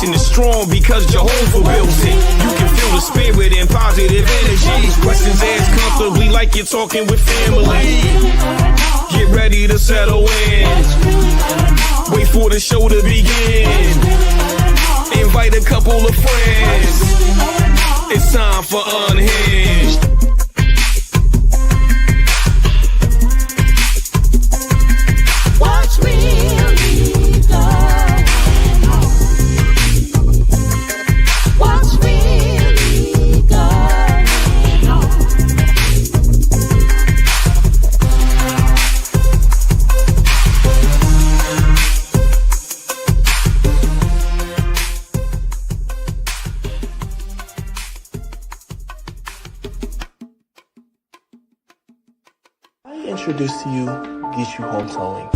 foundation is strong because Jehovah built it. You can feel the spirit and positive energy. Questions asked comfortably like you're talking with family. Get ready to settle in. Wait for the show to begin. Invite a couple of friends. It's time for Unhinged. What's really going on? What's really going on? I introduce to you Get You Home Towing,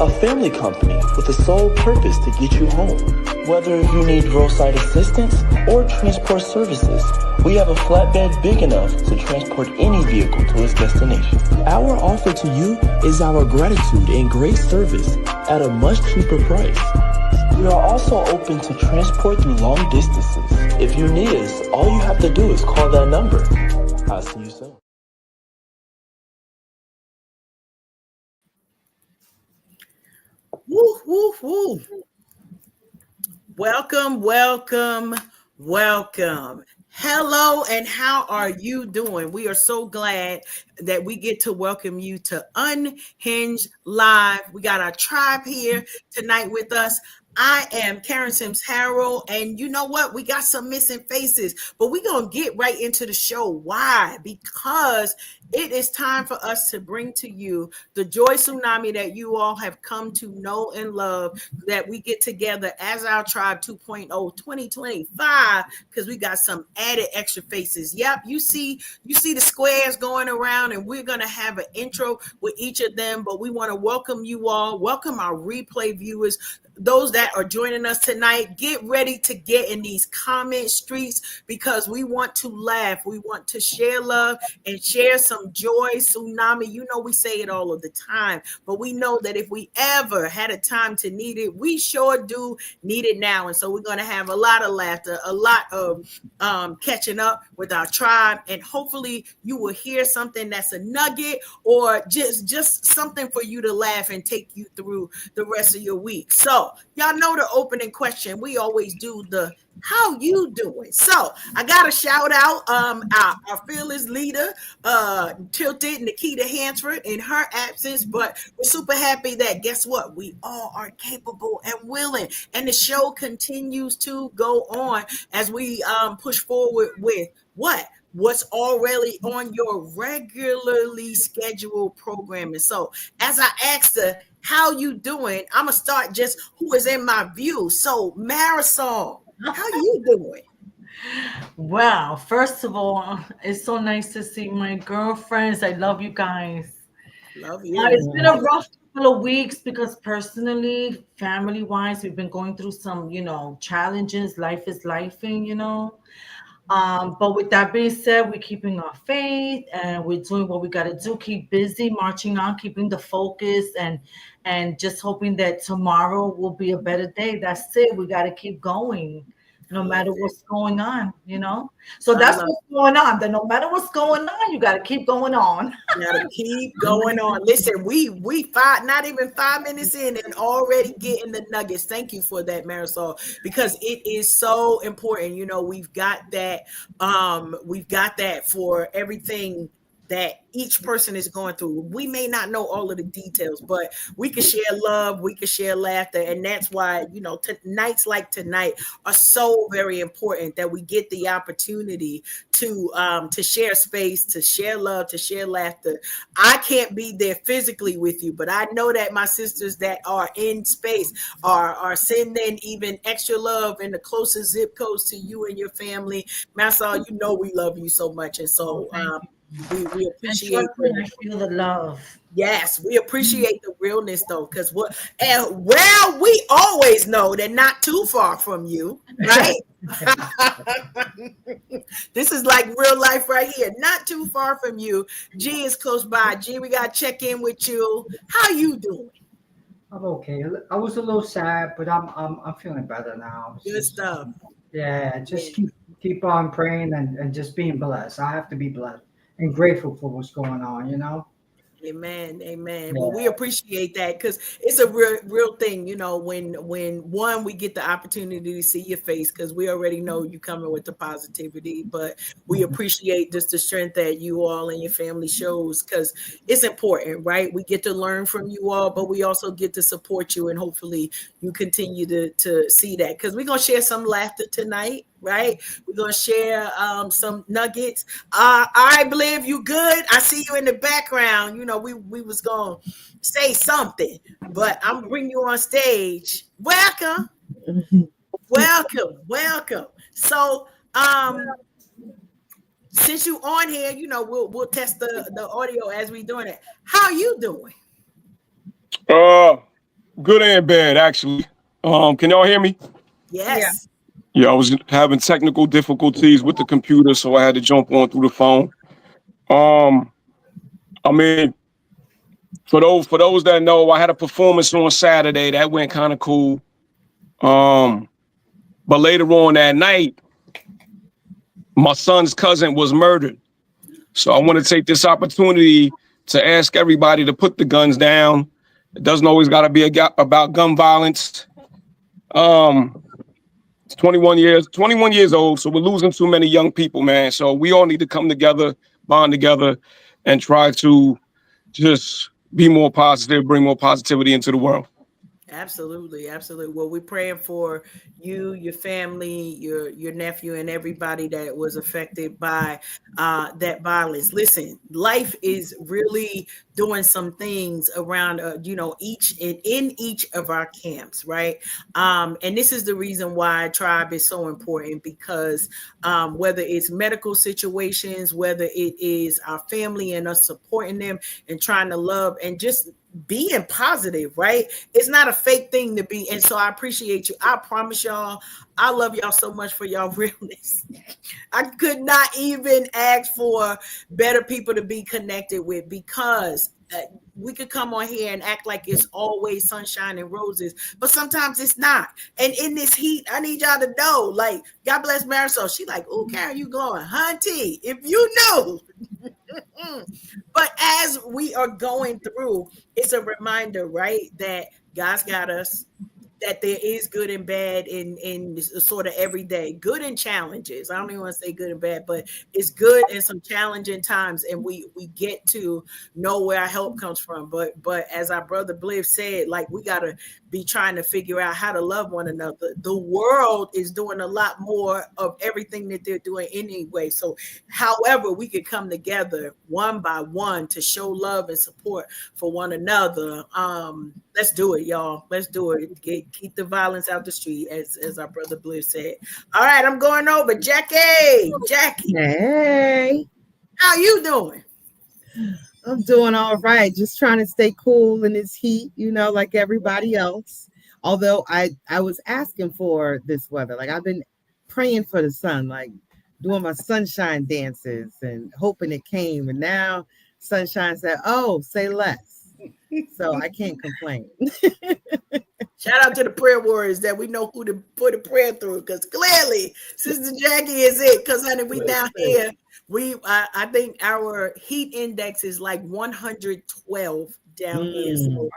a family company with the sole purpose to get you home. Whether you need roadside assistance or transport services, we have a flatbed big enough to transport any vehicle to its destination. Our offer to you is our gratitude and great service at a much cheaper price. We are also open to transport through long distances. If you need us, all you have to do is call that number. I'll see you soon. Woo, woo, woo. Welcome, welcome, welcome. Hello, and how are you doing? We are so glad that we get to welcome you to Unhinged Live. We got our tribe here tonight with us. I am Karen Sims Harrell, and you know what? We got some missing faces, but we're going to get right into the show. Why? Because it is time for us to bring to you the joy tsunami that you all have come to know and love, that we get together as our tribe 2.0 2025, because we got some added extra faces. Yep, you see the squares going around, and we're going to have an intro with each of them, but we want to welcome you all, welcome our replay viewers, those that are joining us tonight. Get ready to get in these comment streets, because we want to laugh, we want to share love and share some joy tsunami. You know, we say it all of the time, but we know that if we ever had a time to need it, we sure do need it now. And so we're going to have a lot of laughter, a lot of catching up with our tribe, and hopefully you will hear something that's a nugget, or just something for you to laugh and take you through the rest of your week. So y'all know the opening question. We always do the how you doing. So I got to shout out our fearless leader, Tilted Nikita Hansford, in her absence, but we're super happy that, guess what, we all are capable and willing, and the show continues to go on as we push forward with what's already on your regularly scheduled programming. So as I asked her, how you doing, I'm gonna start just who is in my view. So Marisol, how you doing? Wow, first of all, it's so nice to see my girlfriends. I love you guys. Love you. It's been a rough couple of weeks because personally, family-wise, we've been going through some, challenges. Life is lifing. But with that being said, we're keeping our faith and we're doing what we got to do. Keep busy, marching on, keeping the focus, and just hoping that tomorrow will be a better day. That's it. We got to keep going, no matter what's going on. So that's what's going on. That no matter what's going on, you got to keep going on. You got to keep going on. Listen, we not even 5 minutes in and already getting the nuggets. Thank you for that, Marisol, because it is so important. We've got that. We've got that for everything that each person is going through. We may not know all of the details, but we can share love, we can share laughter, and that's why nights like tonight are so very important, that we get the opportunity to share space, to share love, to share laughter. I can't be there physically with you, but I know that my sisters that are in space are sending even extra love in the closest zip codes to you and your family. Marisol, we love you so much, and so we appreciate I feel the love. Yes, we appreciate the realness, though, because we always know that not too far from you, right? This is like real life right here, not too far from you. G is close by. G, we got to check in with you. How you doing? I'm okay. I was a little sad, but I'm feeling better now. It's Good just stuff. yeah, just Yeah. keep on praying and just being blessed. I have to be blessed and grateful for what's going on. Amen. Amen. Well, we Yeah. appreciate that because it's a real thing, when one we get the opportunity to see your face because we already know you coming with the positivity, but we appreciate just the strength that you all and your family shows because it's important, right? We get to learn from you all, but we also get to support you and hopefully you continue to see that because we're gonna share some laughter tonight, right? We're gonna share some nuggets. I believe you good. I see you in the background. We was gonna say something, but I'm gonna bring you on stage. Welcome, welcome, welcome. So, since you on here, we'll test the audio as we doing it. How you doing? Uh, Good and bad, actually. Can y'all hear me? Yeah. Yes. Yeah, I was having technical difficulties with the computer, so I had to jump on through the phone. Um, I mean, for those that know, I had a performance on Saturday that went kind of cool. Um, but later on that night, my son's cousin was murdered. So I want to take this opportunity to ask everybody to put the guns down. It doesn't always got to be about gun violence. Um, 21 years old, so we're losing too many young people, man. So we all need to come together, bond together, and try to just be more positive, bring more positivity into the world. Absolutely, absolutely. Well, we're praying for you, your family, your nephew, and everybody that was affected by that violence. Listen, life is really doing some things around, each in each of our camps, right? And this is the reason why tribe is so important because whether it's medical situations, whether it is our family and us supporting them and trying to love and just being positive, right? It's not a fake thing to be. And so I appreciate you. I promise y'all, I love y'all so much for y'all realness. I could not even ask for better people to be connected with because we could come on here and act like it's always sunshine and roses, but sometimes it's not. And in this heat, I need y'all to know, like, God bless Marisol. She like, oh, Karen, you going, hunty, if you know. But as we are going through, it's a reminder, right, that God's got us, that there is good and bad in sort of every day, good and challenges. I don't even want to say good and bad, but it's good and some challenging times, and we get to know where our help comes from. But as our brother Bliv said, like we gotta be trying to figure out how to love one another. The world is doing a lot more of everything that they're doing anyway. So however we could come together one by one to show love and support for one another. Let's do it, y'all. Let's do it. Keep the violence out the street, as our brother Blue said. All right, I'm going over. Jackie, Hey, how you doing? I'm doing all right. Just trying to stay cool in this heat, like everybody else. Although I was asking for this weather. Like I've been praying for the sun, like doing my sunshine dances and hoping it came. And now sunshine said, "Oh, say less." So I can't complain. Shout out to the prayer warriors that we know who to put a prayer through, because clearly Sister Jackie is it. Because honey, we down here. I think our heat index is like 112 down here. So,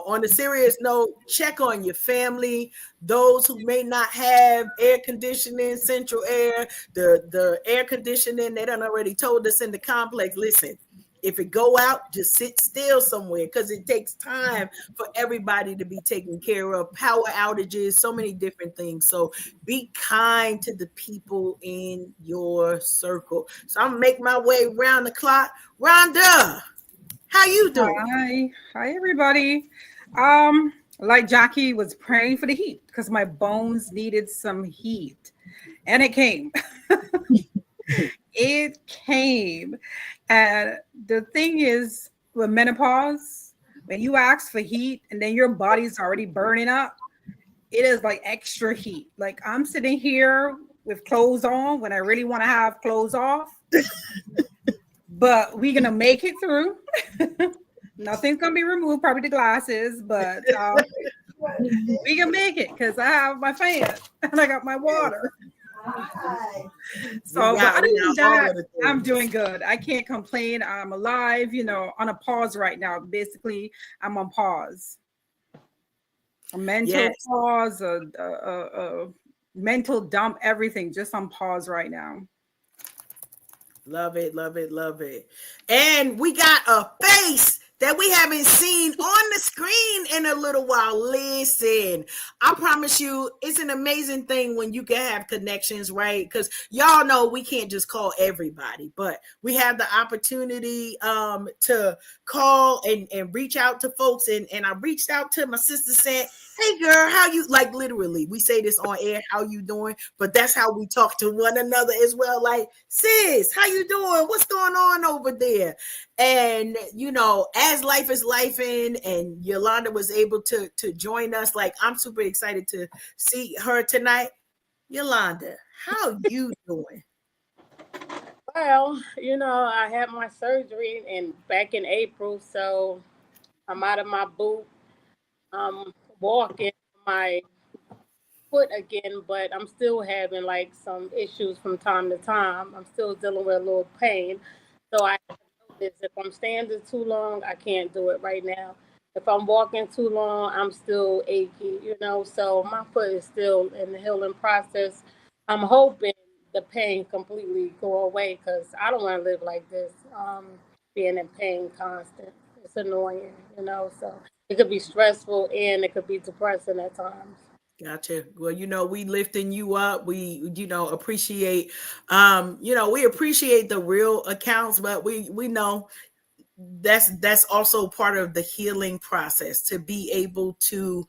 on a serious note, check on your family. Those who may not have air conditioning, central air, the air conditioning, they done already told us in the complex. Listen, if it go out, just sit still somewhere because it takes time for everybody to be taken care of. Power outages, so many different things. So be kind to the people in your circle. So I'm gonna make my way around the clock. Rhonda, how you doing? Hi, everybody. Like Jackie was praying for the heat because my bones needed some heat, and it came. It came. And the thing is, with menopause, when you ask for heat and then your body's already burning up, it is like extra heat. Like I'm sitting here with clothes on when I really want to have clothes off, but we're going to make it through. Nothing's gonna be removed, probably the glasses, but we can make it because I have my fan and I got my water. So, but other than that, I'm doing good. I can't complain. I'm alive, on a pause right now. Basically, I'm on pause. A mental pause, a mental dump, everything just on pause right now. Love it, love it, love it. And we got a face that we haven't seen on the screen in a little while. Listen, I promise you, it's an amazing thing when you can have connections, right? Because y'all know we can't just call everybody, but we have the opportunity to call and reach out to folks. And I reached out to my sister saying, hey girl, how you, like literally, we say this on air, how you doing? But that's how we talk to one another as well. Like, sis, how you doing? What's going on over there? And as life is lifing, and Yolanda was able to join us, like I'm super excited to see her tonight. Yolanda, how you doing? Well, I had my surgery back in April, so I'm out of my boot. I'm walking my foot again, but I'm still having like some issues from time to time. I'm still dealing with a little pain. So I noticed if I'm standing too long, I can't do it right now. If I'm walking too long, I'm still achy, so my foot is still in the healing process. I'm hoping the pain completely go away because I don't want to live like this, being in pain constant. It's annoying, so it could be stressful and it could be depressing at times. Gotcha. Well, we lifting you up. We, appreciate, we appreciate the real accounts, but we know that's also part of the healing process, to be able to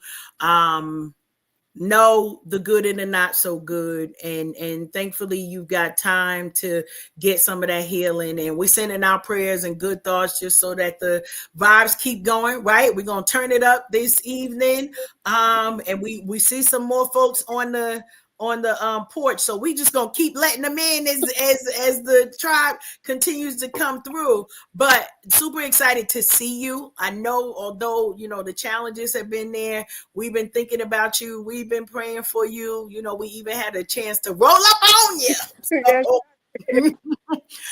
know the good and the not so good, and thankfully you've got time to get some of that healing, and we're sending our prayers and good thoughts just so that the vibes keep going, right? We're gonna turn it up this evening, and we see some more folks on the porch, so we just gonna keep letting them in as the tribe continues to come through. But super excited to see you. I know, although the challenges have been there, we've been thinking about you, we've been praying for you. We even had a chance to roll up on you.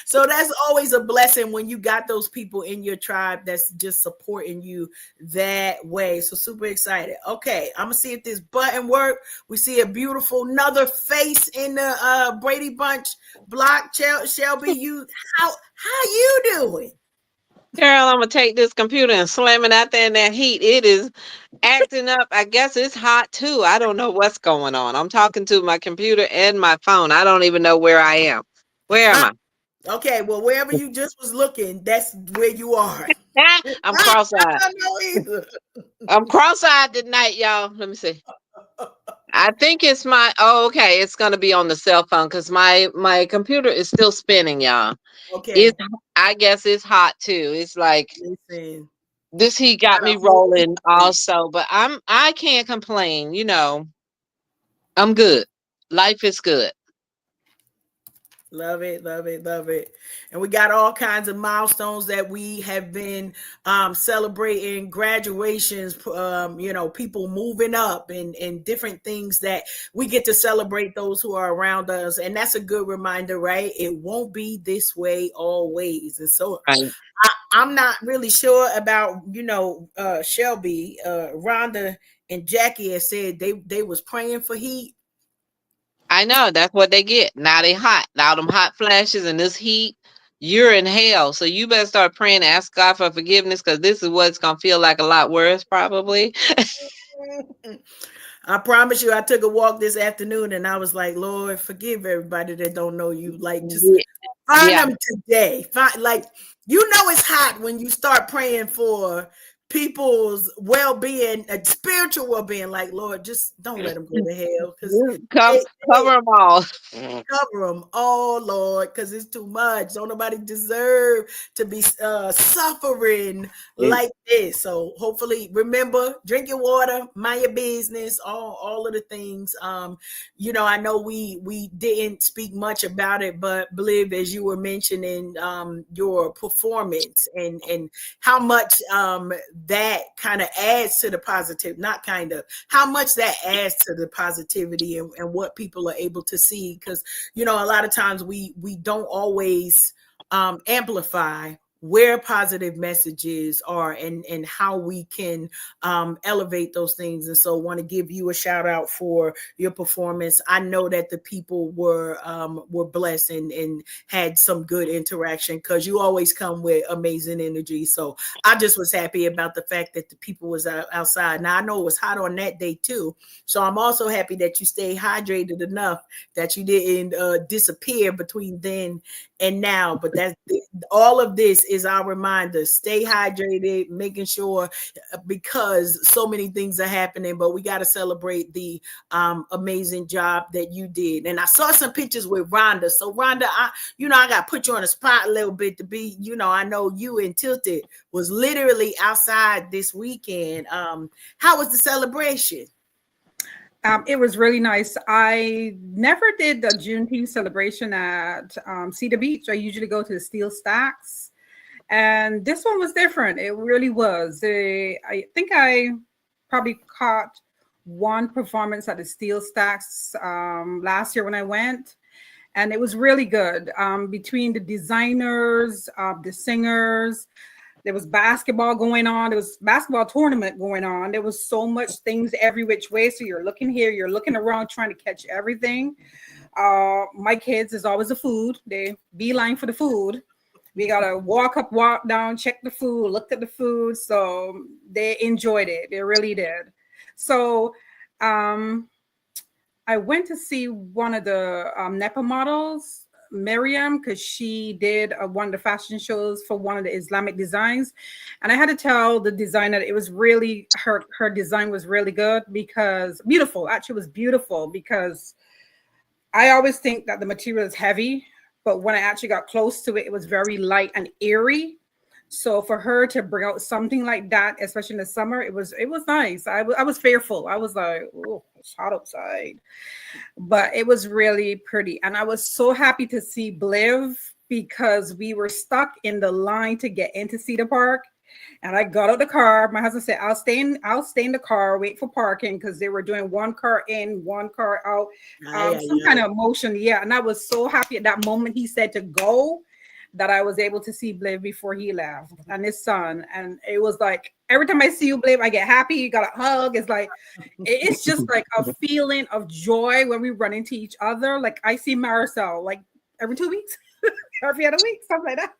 So that's always a blessing when you got those people in your tribe that's just supporting you that way. So super excited. Okay, I'm gonna see if this button work. We see a beautiful another face in the Brady Bunch block. Shelby, how you doing? Girl, I'm gonna take this computer and slam it out there in that heat. It is acting up. I guess it's hot too. I don't know what's going on. I'm talking to my computer and my phone. I don't even know where I am. Where am I? Okay, well, wherever you just was looking, that's where you are. I'm cross-eyed. I'm cross-eyed tonight, y'all. Let me see. I think it's okay. It's gonna be on the cell phone because my computer is still spinning, y'all. Okay. I guess it's hot too. It's like, listen, this heat got me rolling also, but I can't complain. I'm good. Life is good. Love it, love it, love it. And we got all kinds of milestones that we have been celebrating, graduations, people moving up, and different things that we get to celebrate those who are around us. And that's a good reminder, right? It won't be this way always. And so I'm not really sure about, Shelby, Rhonda and Jackie have said they was praying for heat. I know, that's what they get. Now they hot. Now them hot flashes and this heat, you're in hell. So you better start praying and ask God for forgiveness, because this is what it's going to feel like a lot worse, probably. I promise you, I took a walk this afternoon and I was like, Lord, forgive everybody that don't know you. Like, just find them today. Like, it's hot when you start praying for people's well-being, spiritual well-being. Like, Lord, just don't let them go to hell, because Cover, cover them all. cover them, oh Lord, because it's too much. Don't nobody deserve to be suffering like this. So hopefully, remember, drink your water, mind your business, all of the things. I know we didn't speak much about it, but Bliv, as you were mentioning, your performance and how much that kind of adds to the positive, not kind of, how much that adds to the positivity and what people are able to see. Because a lot of times we don't always amplify where positive messages are and how we can elevate those things. And so want to give you a shout out for your performance. I know that the people were blessed and had some good interaction, because you always come with amazing energy. So I just was happy about the fact that the people was outside. Now I know it was hot on that day too. So I'm also happy that you stayed hydrated enough that you didn't disappear between then and now. But that's all of this is our reminder: stay hydrated, making sure, because so many things are happening, but we got to celebrate the amazing job that you did. And I saw some pictures with Rhonda. So Rhonda, I got to put you on the spot a little bit to be, I know you and Tilted was literally outside this weekend. How was the celebration? It was really nice. I never did the Juneteenth celebration at Cedar Beach. I usually go to the Steel Stacks, and this one was different. It really was. I think I probably caught one performance at the Steel Stacks last year when I went, and it was really good. Between the designers, the singers, there was basketball going on. There was basketball tournament going on. There was so much things every which way. So you're looking here, you're looking around, trying to catch everything. My kids is always the food. They beeline for the food. We gotta walk up, walk down, check the food, look at the food. So they enjoyed it. They really did. So I went to see one of the NEPA models, Miriam, because she did one of the fashion shows for one of the Islamic designs, and I had to tell the designer it was really her design was really good, because beautiful, actually was beautiful, because I always think that the material is heavy, but when I actually got close to it, it was very light and airy. So for her to bring out something like that, especially in the summer, it was nice. I was fearful. I was like, oh, it's hot outside. But it was really pretty. And I was so happy to see Bliv, because we were stuck in the line to get into Cedar Park. And I got out the car. My husband said, I'll stay in the car, wait for parking, because they were doing one car in, one car out. Some kind of motion. Yeah. And I was so happy at that moment he said to go, that I was able to see Bliv before he left, and his son. And it was like, every time I see you, Bliv, I get happy. You got a hug. It's like, it's just like a feeling of joy when we run into each other. Like I see Maricel like every 2 weeks, every other week, something like that.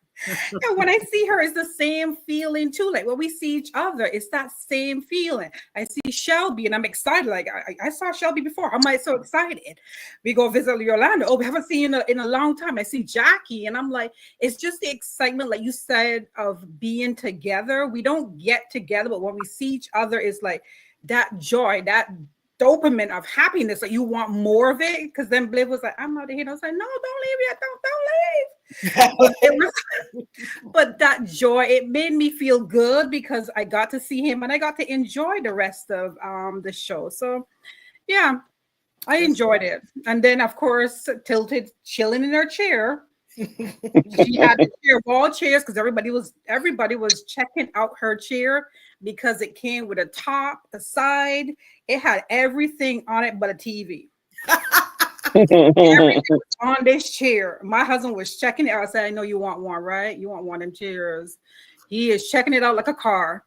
And when I see her, it's the same feeling too. Like when we see each other, it's that same feeling. I see Shelby and I'm excited. Like I saw Shelby before. I'm like so excited. We go visit Yolanda. Oh, we haven't seen you in a long time. I see Jackie and I'm like, it's just the excitement, like you said, of being together. We don't get together, but when we see each other, it's like that joy, that dopamine of happiness, like you want more of it. Because then Bliv was like, I'm out of here. And I was like, no, don't leave yet. Don't leave. But that joy, it made me feel good, because I got to see him and I got to enjoy the rest of the show. So yeah, I enjoyed it. And then of course, Tilted chilling in her chair. She had the chair of all chairs, because everybody was checking out her chair, because it came with a top, a side. It had everything on it but a TV. Everything was on this chair. My husband was checking it out. I said, I know you want one, right? You want one of them chairs. He is checking it out like a car.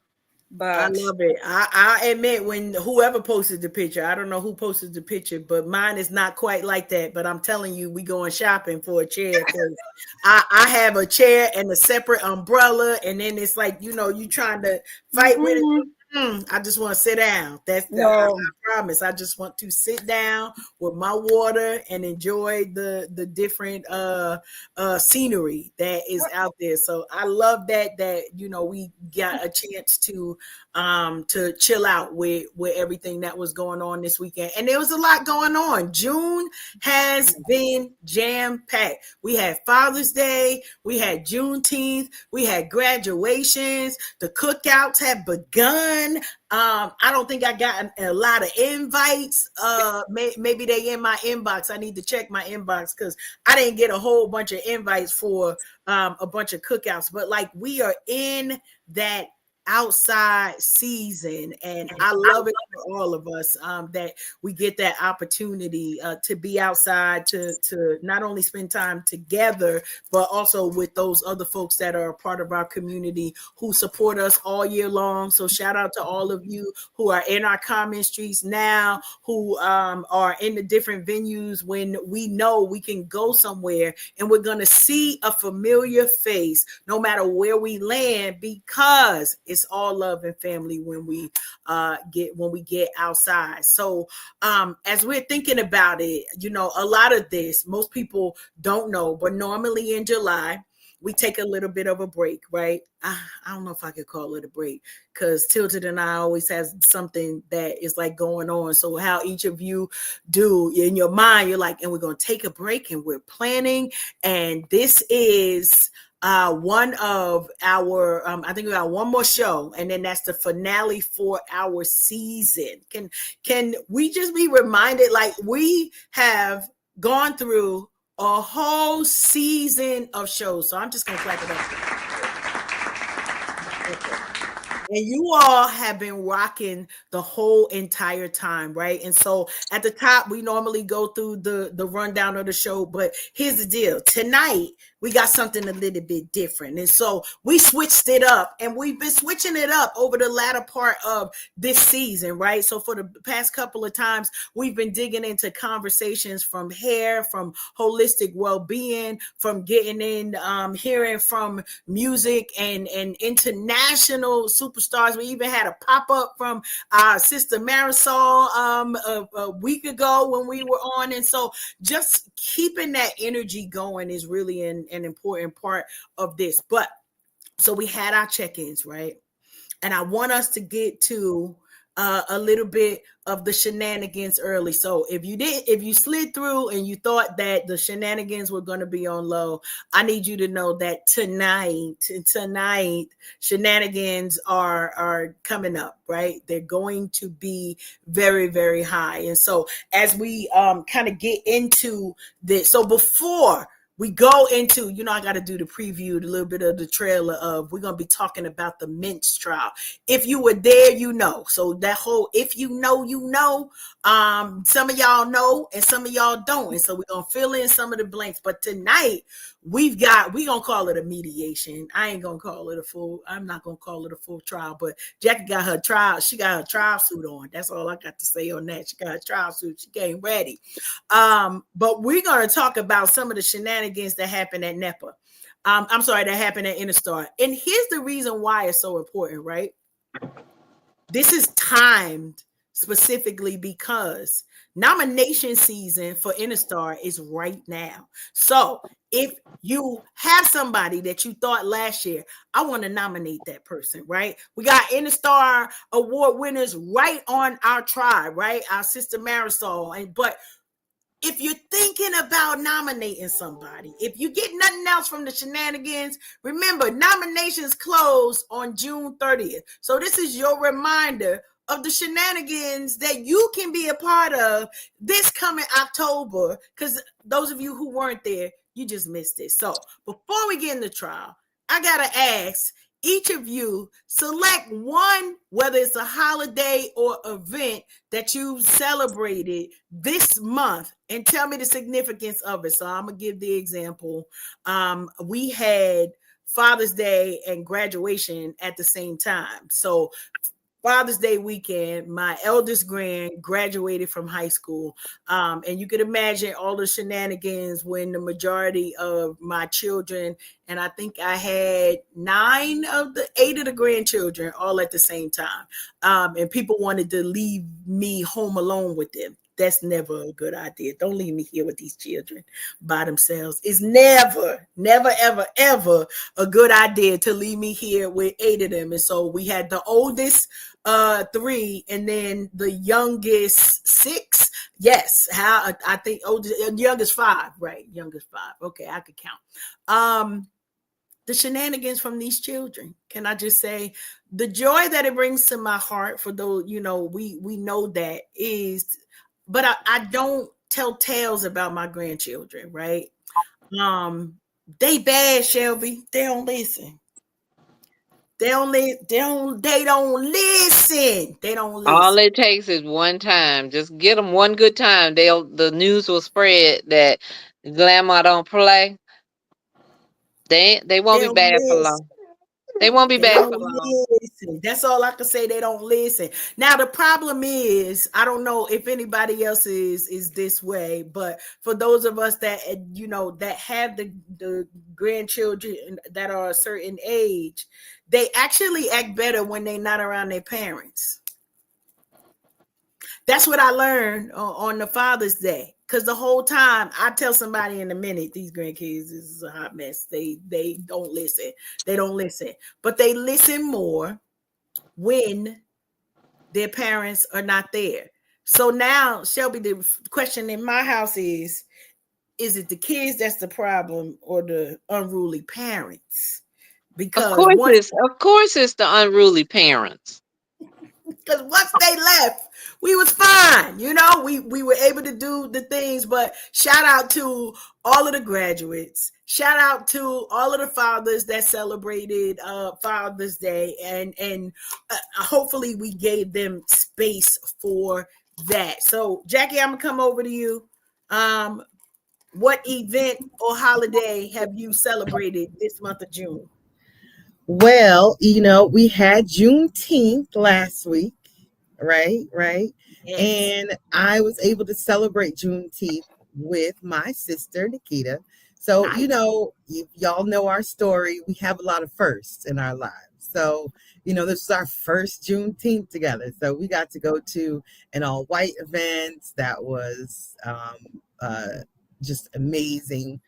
But I love it. I admit, when whoever posted the picture, I don't know who posted the picture, but mine is not quite like that. But I'm telling you, we going shopping for a chair, because I have a chair and a separate umbrella, and then it's like, you trying to fight with it. I just want to sit down. I No. promise. I just want to sit down with my water and enjoy the different scenery that is out there. So I love that we got a chance to chill out with everything that was going on this weekend. And there was a lot going on. June has been jam packed. We had Father's Day, we had Juneteenth, we had graduations, the cookouts have begun. I don't think I got a lot of invites. Maybe they in my inbox. I need to check my inbox because I didn't get a whole bunch of invites for a bunch of cookouts. But like we are in that outside season, and I love it for all of us that we get that opportunity to be outside, to not only spend time together, but also with those other folks that are a part of our community who support us all year long. So shout out to all of you who are in our comment streets now, who are in the different venues when we know we can go somewhere and we're going to see a familiar face no matter where we land, because it's all love and family when we get outside. So as we're thinking about it, a lot of this most people don't know, but normally in July we take a little bit of a break, right? I don't know if I could call it a break because Tilted and I always has something that is like going on. So how each of you do in your mind, you're like, and we're going to take a break and we're planning. And this is one of our, I think we got one more show, and then that's the finale for our season. Can we just be reminded, like we have gone through a whole season of shows. So I'm just going to clap it up. And you all have been rocking the whole entire time, right? And so at the top, we normally go through the rundown of the show, but here's the deal. Tonight, we got something a little bit different. And so we switched it up, and we've been switching it up over the latter part of this season, right? So for the past couple of times, we've been digging into conversations from hair, from holistic well-being, from getting in, hearing from music and international superstars. We even had a pop-up from our sister Marisol a week ago when we were on. And so just keeping that energy going is really an important part of this. But so we had our check-ins, right? And I want us to get to a little bit of the shenanigans early. So if you slid through and you thought that the shenanigans were going to be on low, I need you to know that tonight shenanigans are coming up, right? They're going to be very, very high. And so as we kind of get into this, so before we go into, I got to do the preview, a little bit of the trailer of, we're going to be talking about the Mints trial. If you were there, So that whole, if you know, some of y'all know and some of y'all don't. And so we're going to fill in some of the blanks. But tonight, we're going to call it a mediation. I'm not going to call it a full trial, but Jackie got her trial. She got her trial suit on. That's all I got to say on that. She got her trial suit. She came ready. But we're going to talk about some of the shenanigans that happened at NEPA. That happened at Interstar. And here's the reason why it's so important, right? This is timed specifically because nomination season for Interstar is right now. So if you have somebody that you thought last year, I want to nominate that person, right? We got Interstar award winners right on our tribe, right? Our sister Marisol. But if you're thinking about nominating somebody, if you get nothing else from the shenanigans, remember, nominations close on June 30th. So this is your reminder of the shenanigans that you can be a part of this coming October, because those of you who weren't there, you just missed it. So before we get in the trial, I got to ask each of you, select one, whether it's a holiday or event that you celebrated this month, and tell me the significance of it. So I'm going to give the example. We had Father's Day and graduation at the same time. So Father's Day weekend, my eldest grand graduated from high school. And you could imagine all the shenanigans when the majority of my children, and I think I had 8 of the grandchildren all at the same time. And people wanted to leave me home alone with them. That's never a good idea. Don't leave me here with these children by themselves. It's never, never, ever, ever a good idea to leave me here with 8 of them. And so we had the oldest 3 and then the youngest 6. Yes, how I think youngest 5, right? Youngest 5. Okay, I could count. The shenanigans from these children. Can I just say the joy that it brings to my heart for those, we know that is, but I don't tell tales about my grandchildren, right? They bad, Shelby. They don't listen. They don't listen. They don't All listen. it takes is one time. Just get them one good time. The news will spread that grandma don't play. They They won't be don't bad for listen. long. They won't be They bad for don't long. listen. That's all I can say. They don't listen. Now the problem is, I don't know if anybody else is this way, but for those of us that that have the grandchildren that are a certain age, they actually act better when they're not around their parents. That's what I learned on the Father's Day. Because the whole time I tell somebody in a minute, these grandkids is a hot mess. They don't listen. They don't listen. But they listen more when their parents are not there. So now, Shelby, the question in my house is it the kids that's the problem or the unruly parents? Because once Of course it's the unruly parents. Because once they left, we was fine. We were able to do the things. But shout out to all of the graduates. Shout out to all of the fathers that celebrated Father's Day, and hopefully we gave them space for that. So Jackie, I'm gonna come over to you. What event or holiday have you celebrated this month of June? Well, we had Juneteenth last week, right? Right. Yes. And I was able to celebrate Juneteenth with my sister, Nikita. So, Nice. if y'all know our story, we have a lot of firsts in our lives. So, this is our first Juneteenth together. So we got to go to an all white event that was just amazing.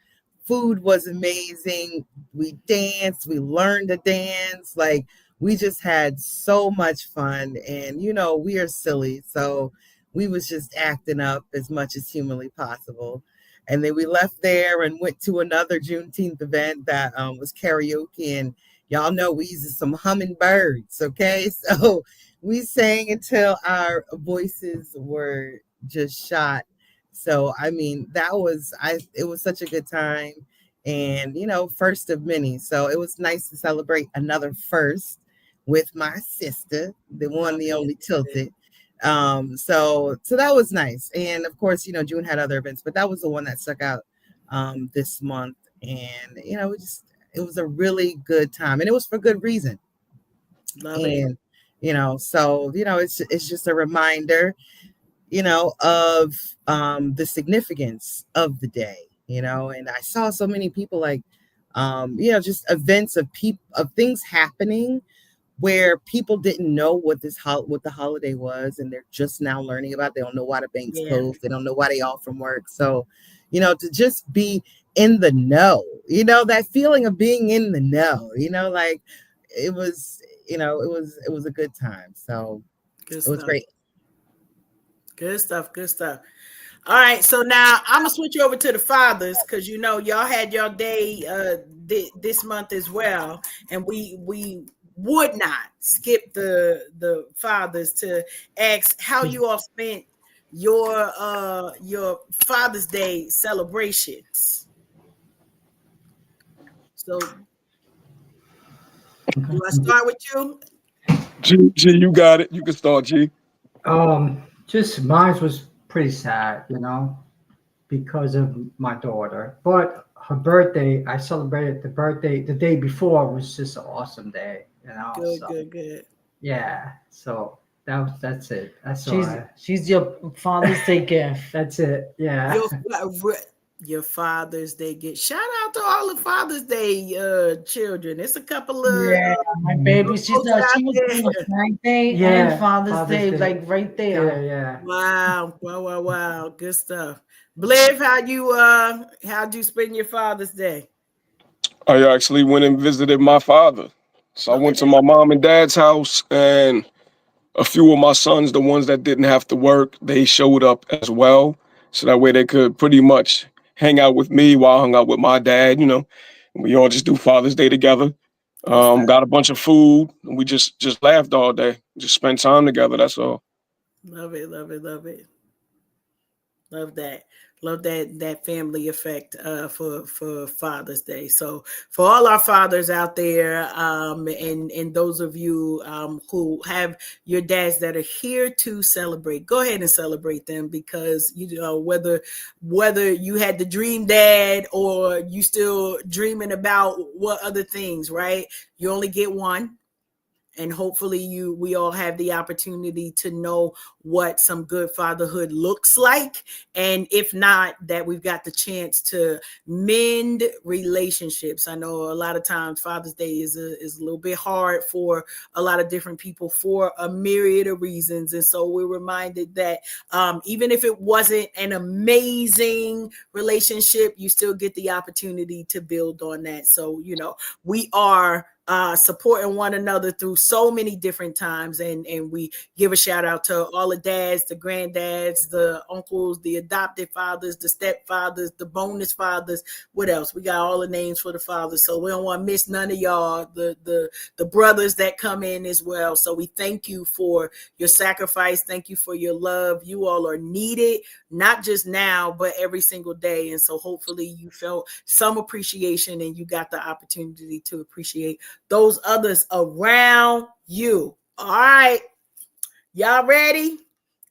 Food was amazing. We danced, we learned to dance. Like, we just had so much fun. And we are silly, so we was just acting up as much as humanly possible. And then we left there and went to another Juneteenth event that was karaoke. And y'all know we used some hummingbirds, okay? So we sang until our voices were just shot. So I mean, it was such a good time, and first of many. So it was nice to celebrate another first with my sister, the one, the only Tilted. So that was nice. And of course, June had other events, but that was the one that stuck out this month. And it was a really good time, and it was for good reason. Love it. And it's just a reminder of the significance of the day, and I saw so many people like, just events of things happening where people didn't know what the holiday was, and they're just now learning about it. They don't know why the bank's Yeah. closed. They don't know why they off from work. So, to just be in the know, that feeling of being in the know, like it was, it was a good time. So Good it was stuff. great. Good stuff. Good stuff. All right, so now I'm gonna switch over to the fathers because y'all had your day this month as well, and we would not skip the fathers to ask how you all spent your Father's Day celebrations. So do I start with you? G, you got it. You can start, G. Just mine was pretty sad, because of my daughter. But her birthday, I celebrated the day before was just an awesome day. Good, So good, good. Yeah. So that's it. That's all. She's your Father's Day gift. That's it. Yeah. Your your Father's Day get shout out to all the Father's Day children. It's a couple of Yeah, my baby. folks out She was there. doing a Friday and Yeah. Father's Day, Day. like right Yeah. there. Yeah. Wow. Good stuff. Bliv, how'd you spend your Father's Day? I actually went and visited my father. So I Look went at to that. my mom and dad's house, and a few of my sons, the ones that didn't have to work, they showed up as well. So that way they could pretty much hang out with me while I hung out with my dad, you know. We all just do Father's Day together. Good stuff. Got a bunch of food, and we just laughed all day. Just spent time together, that's all. Love it. Love that. Love that family effect for Father's Day. So for all our fathers out there, and those of you who have your dads that are here to celebrate, go ahead and celebrate them, because you know whether you had the dream dad or you still dreaming about what other things, right? You only get one. And hopefully we all have the opportunity to know what some good fatherhood looks like. And if not, that we've got the chance to mend relationships. I know a lot of times Father's Day is a little bit hard for a lot of different people for a myriad of reasons. And so we're reminded that even if it wasn't an amazing relationship, you still get the opportunity to build on that. So, you know, we are supporting one another through so many different times, and we give a shout out to all the dads, the granddads, the uncles, the adopted fathers, the stepfathers, the bonus fathers. What else? We got all the names for the fathers, so we don't want to miss none of y'all. The brothers that come in as well. So we thank you for your sacrifice. Thank you for your love. You all are needed, not just now, but every single day. And so hopefully you felt some appreciation and you got the opportunity to appreciate those others around you. All right. Y'all ready?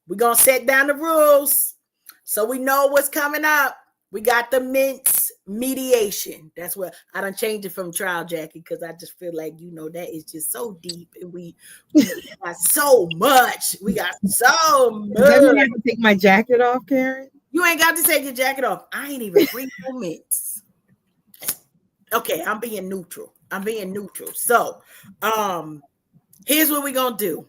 We're going to set down the rules so we know what's coming up. We got the mints mediation. That's what I done changed it from trial, Jackie, because I just feel like, you know, that is just so deep, and we got so much. We got so much. Does that mean I have to take my jacket off, Karen? You ain't got to take your jacket off. I ain't even bring no mints. Okay, I'm being neutral. So, here's what we're gonna do.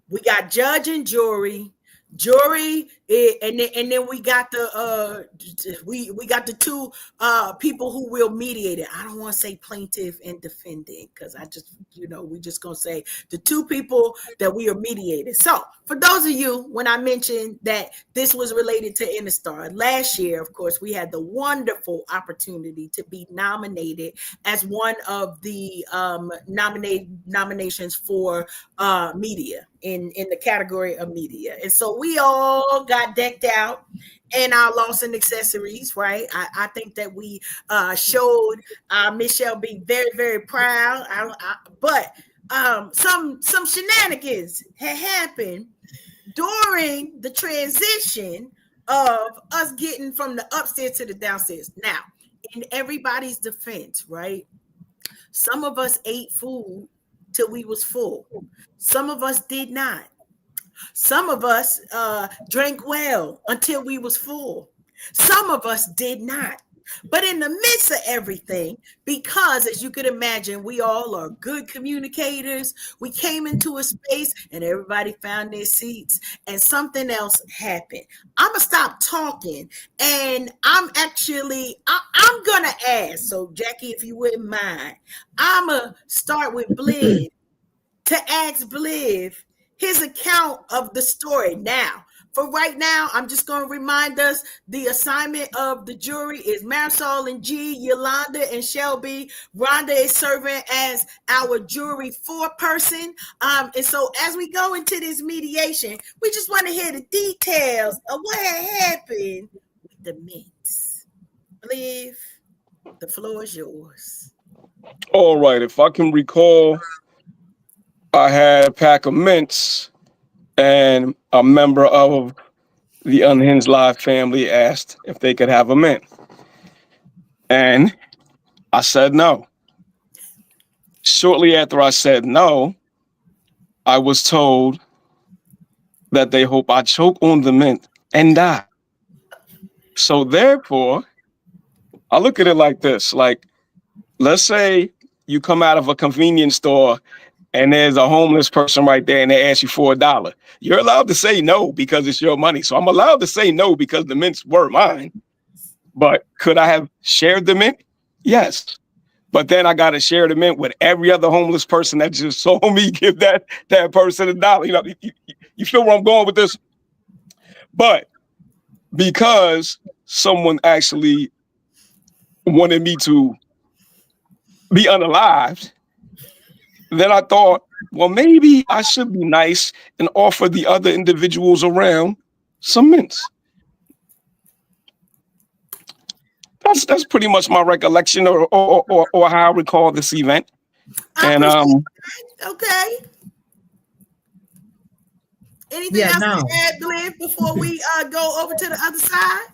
We got judge and jury. And then we got the we got the two people who will mediate it. I don't want to say plaintiff and defendant, because I just, you know, we just gonna say the two people that we are mediating. So for those of you, when I mentioned that this was related to Interstar, last year, of course, we had the wonderful opportunity to be nominated as one of the nominations for media in the category of media. And so we all got decked out in our Lawson accessories, right? I think that we showed Michelle be very, very proud. But some shenanigans had happened during the transition of us getting from the upstairs to the downstairs. Now, in everybody's defense, right? Some of us ate food till we was full. Some of us did not. Some of us drank well until we was full. Some of us did not. But in the midst of everything, because as you could imagine, we all are good communicators, we came into a space and everybody found their seats and something else happened. I'm going to stop talking, and I'm going to ask. So Jackie, if you wouldn't mind, I'm going to start with Bliv to ask Bliv his account of the story. Now, for right now, I'm just going to remind us the assignment of the jury is Marisol and G, Yolanda and Shelby. Rhonda is serving as our jury foreperson. And so as we go into this mediation, we just want to hear the details of what had happened with the mints. Bliv, the floor is yours. All right, if I can recall, I had a pack of mints, and a member of the Unhinged Live family asked if they could have a mint. And I said no. Shortly after I said no, I was told that they hope I choke on the mint and die. So therefore, I look at it like this: like, let's say you come out of a convenience store and there's a homeless person right there and they ask you for $1. You're allowed to say no because it's your money. So I'm allowed to say no because the mints were mine. But could I have shared the mint? Yes. But then I got to share the mint with every other homeless person that just saw me give that person $1. You know, you feel where I'm going with this? But because someone actually wanted me to be unalived, then I thought, well, maybe I should be nice and offer the other individuals around some mints. That's pretty much my recollection or how I recall this event. I And appreciate that. Okay. Anything Yeah, else no. to add, Glenn, before we go over to the other side?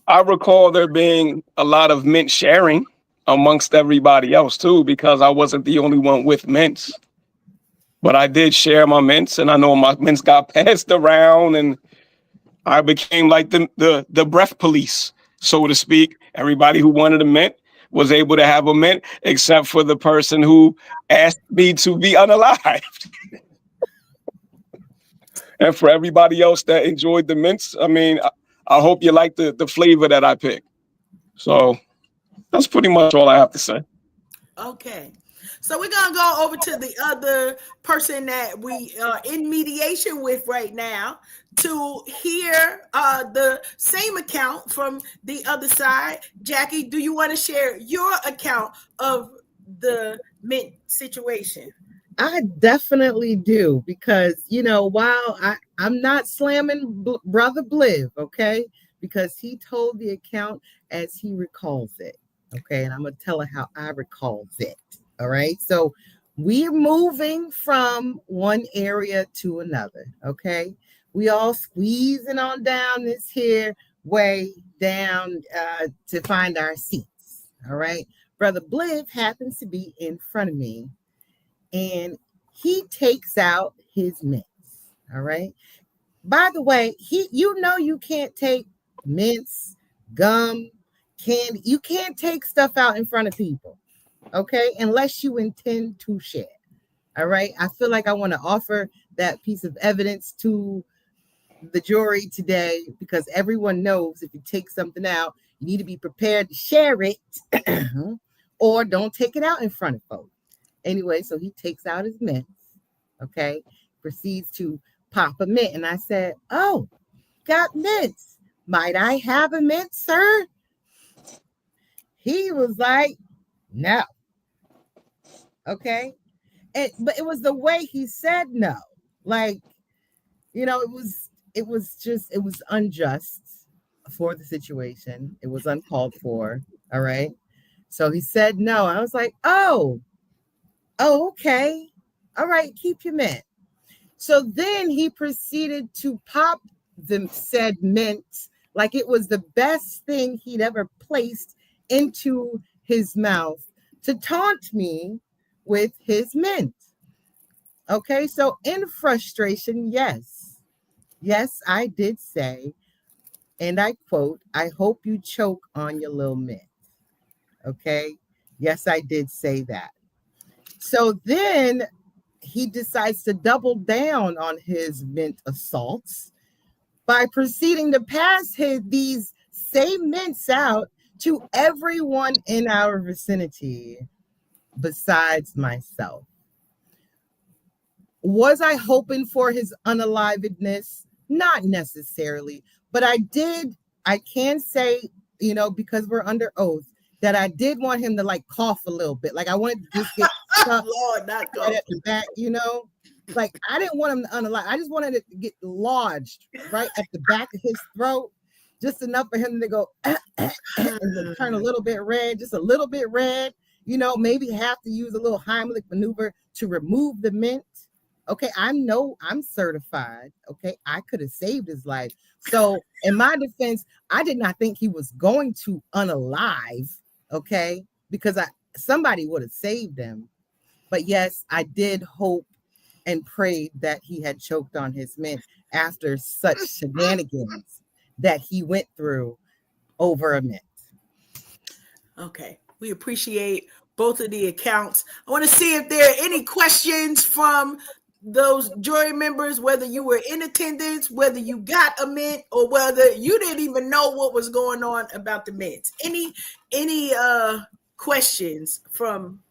I recall there being a lot of mint sharing amongst everybody else too, because I wasn't the only one with mints. But I did share my mints, and I know my mints got passed around, and I became like the breath police, so to speak. Everybody who wanted a mint was able to have a mint, except for the person who asked me to be unalived. And for everybody else that enjoyed the mints, I mean, I hope you like the flavor that I picked. So that's pretty much all I have to say. Okay. So we're gonna go over to the other person that we are in mediation with right now to hear the same account from the other side. Jackie, do you want to share your account of the mint situation? I definitely do because while I'm not slamming Brother Bliv, okay, because he told the account as he recalls it, okay, and I'm gonna tell her how I recalls it. All right, so we're moving from one area to another. Okay, we all squeezing on down this here way down to find our seats. All right, Brother Bliv happens to be in front of me and he takes out his mints. All right. By the way, you can't take mints, gum, candy. You can't take stuff out in front of people. Okay, unless you intend to share. All right. I feel like I want to offer that piece of evidence to the jury today because everyone knows if you take something out, you need to be prepared to share it or don't take it out in front of folks. Anyway, so he takes out his mints, okay, proceeds to pop a mint. And I said, oh, got mints. Might I have a mint, sir? He was like, no. Okay. But it was the way he said no. Like, it was unjust for the situation. It was uncalled for. All right. So he said no. I was like, oh, okay. All right, keep your mint. So then he proceeded to pop the said mint like it was the best thing he'd ever placed into his mouth to taunt me with his mint. Okay, so in frustration, yes, I did say, and I quote, I hope you choke on your little mint. Okay, yes, I did say that. So then he decides to double down on his mint assaults by proceeding to pass these same mints out to everyone in our vicinity besides myself. Was I hoping for his unalivedness? Not necessarily, but I can say, because we're under oath, that I did want him to like cough a little bit. Like I wanted to just get stuck Lord, not right at the back, Like I didn't want him to unalive. I just wanted it to get lodged right at the back of his throat, just enough for him to go and to turn a little bit red, just a little bit red. Maybe have to use a little Heimlich maneuver to remove the mint. Okay, I'm certified. Okay, I could have saved his life. So in my defense, I did not think he was going to unalive. Okay, because somebody would have saved him. But yes, I did hope and prayed that he had choked on his mint after such shenanigans that he went through over a mint. Okay. We appreciate both of the accounts. I want to see if there are any questions from those jury members, whether you were in attendance, whether you got a mint, or whether you didn't even know what was going on about the mints. Any questions from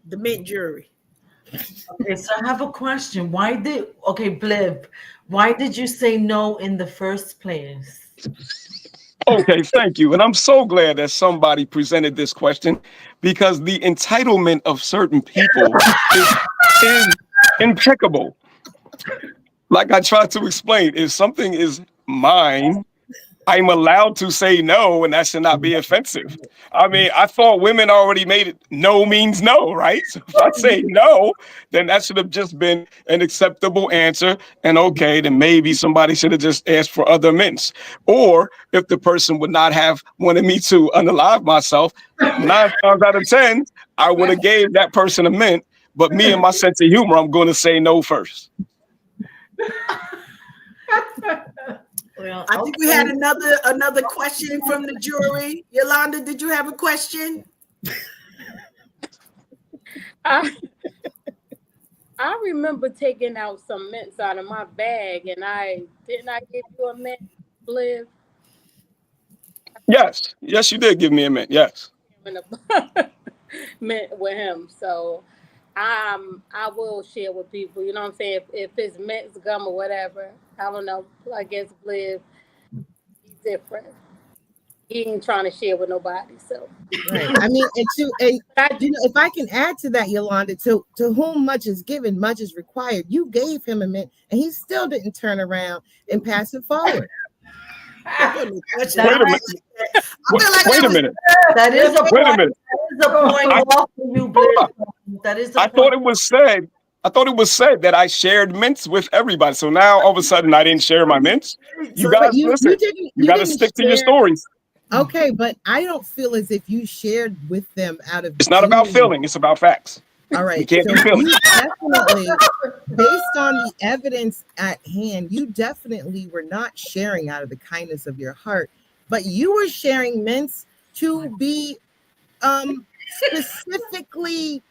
the mint jury? Okay, so I have a question. Bliv, why did you say no in the first place? Okay, thank you. And I'm so glad that somebody presented this question, because the entitlement of certain people is impeccable. Like I tried to explain, if something is mine, I'm allowed to say no, and that should not be offensive. I mean, I thought women already made it no means no, right? So if I say no, then that should have just been an acceptable answer. And okay, then maybe somebody should have just asked for other mints. Or if the person would not have wanted me to unalive myself, 9 times out of 10, I would have gave that person a mint. But me and my sense of humor, I'm going to say no first. Well, I think we had another question from the jury. Yolanda, did you have a question? I remember taking out some mints out of my bag, and I give you a mint, Bliv? Yes, you did give me a mint. Yes. Mint with him, so I will share with people. You know what I'm saying? If it's mints, gum, or whatever, I don't know. I guess Bliv, he's different. He ain't trying to share with nobody. So right. I mean, if I can add to that, Yolanda, to whom much is given, much is required. You gave him a mint, and he still didn't turn around and pass it forward. Wait a minute. Wait a minute. That is a Wait a point. minute. That is a point off for you, Bliv. That is a I point. thought it was said that I shared mints with everybody. So now all of a sudden I didn't share my mints. You guys listen. You got to stick to your stories. Okay, but I don't feel as if you shared with them out of. It's not about feeling. It's about facts. All right. You can't so be feeling. you definitely, based on the evidence at hand, you definitely were not sharing out of the kindness of your heart, but you were sharing mints to be specifically,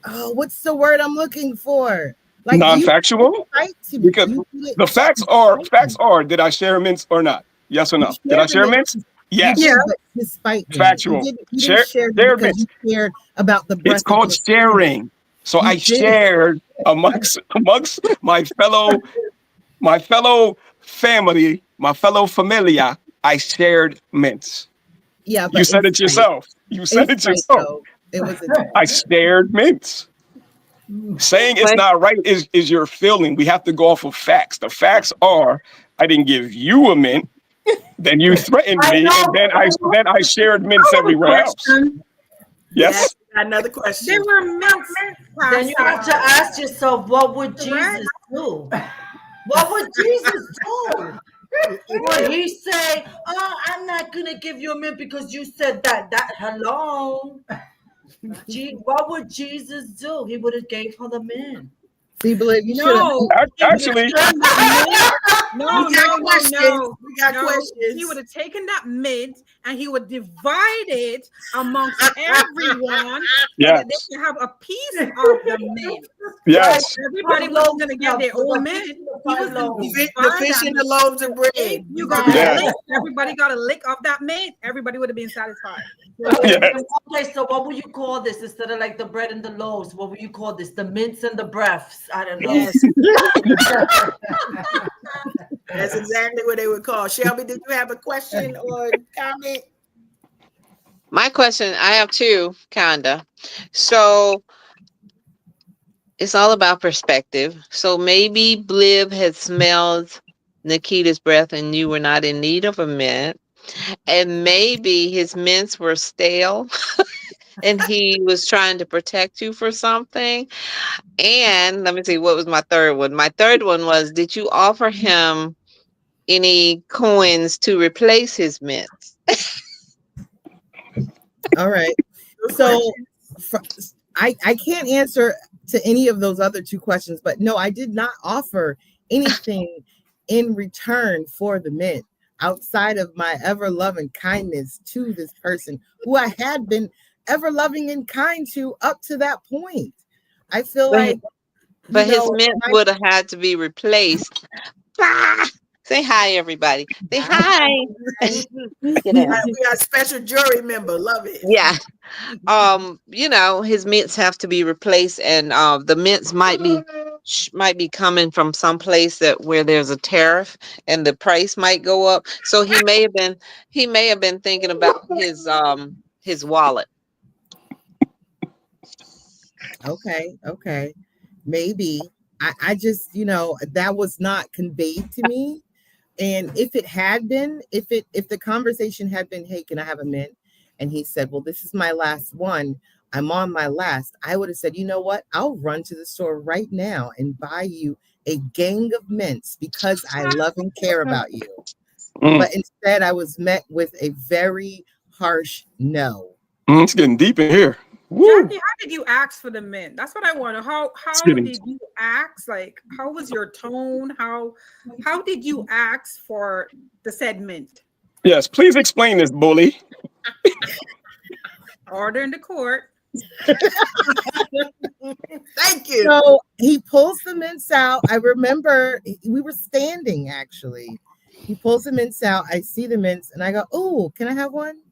what's the word I'm looking for? Like non-factual? Because the facts are, did I share mints or not? Yes or no? Did I share mints? Yes. You did, but despite that, Factual. you didn't share because you cared about the breath. It's called sharing. So I shared amongst my fellow family, my fellow familia. I shared mints. Yeah, but you said it yourself. You said it yourself. It was. I shared mints. Saying it's not right is your feeling. We have to go off of facts. The facts are, I didn't give you a mint. Then you threatened me, and then I shared mints everywhere else. Yes. Another question. There were mints. Then you have to ask yourself, what would Jesus do? What would Jesus do? Would he say, "Oh, I'm not gonna give you a mint because you said that"? Hello. What would Jesus do? He would have gave her the mint. See, believe you actually. No. We got questions. He would have taken that mint and he would divide it amongst everyone so that they can have a piece of the mint. Yes. Everybody was going to get their own mint. He was the fish and the loaves of bread. You got a lick. Everybody got a lick of that mint. Everybody would have been satisfied. Okay, so what would you call this instead of like the bread and the loaves? What would you call this? The mints and the breaths? I don't know. Yes. That's exactly what they would call. Shelby, did you have a question or comment? My question, I have two, kinda. So it's all about perspective. So maybe Bliv had smelled Nikita's breath and you were not in need of a mint. And maybe his mints were stale and he was trying to protect you for something. And let me see, what was my third one? My third one was, did you offer him any coins to replace his mints? All right. So I can't answer to any of those other two questions, but no, I did not offer anything in return for the mint outside of my ever loving kindness to this person who I had been ever loving and kind to up to that point. I feel But, like, but his mint would have had to be replaced. Ah! Say hi, everybody. Say hi. Get out. We got a special jury member. Love it. Yeah. His mints have to be replaced, and the mints might be coming from some place where there's a tariff and the price might go up. So he may have been thinking about his wallet. Okay. Maybe. I just, that was not conveyed to me. And if it had been, if the conversation had been, hey, can I have a mint? And he said, well, this is my last one. I'm on my last. I would have said, you know what? I'll run to the store right now and buy you a gang of mints because I love and care about you. But instead, I was met with a very harsh no. It's getting deep in here. Jackie, how did you ask for the mint? That's what I want to. How did you ask? Like, how was your tone? How did you ask for the said mint? Yes, please explain this, bully. Order in the court. Thank you. So he pulls the mints out. I remember we were standing actually. He pulls the mints out. I see the mints and I go, oh, can I have one?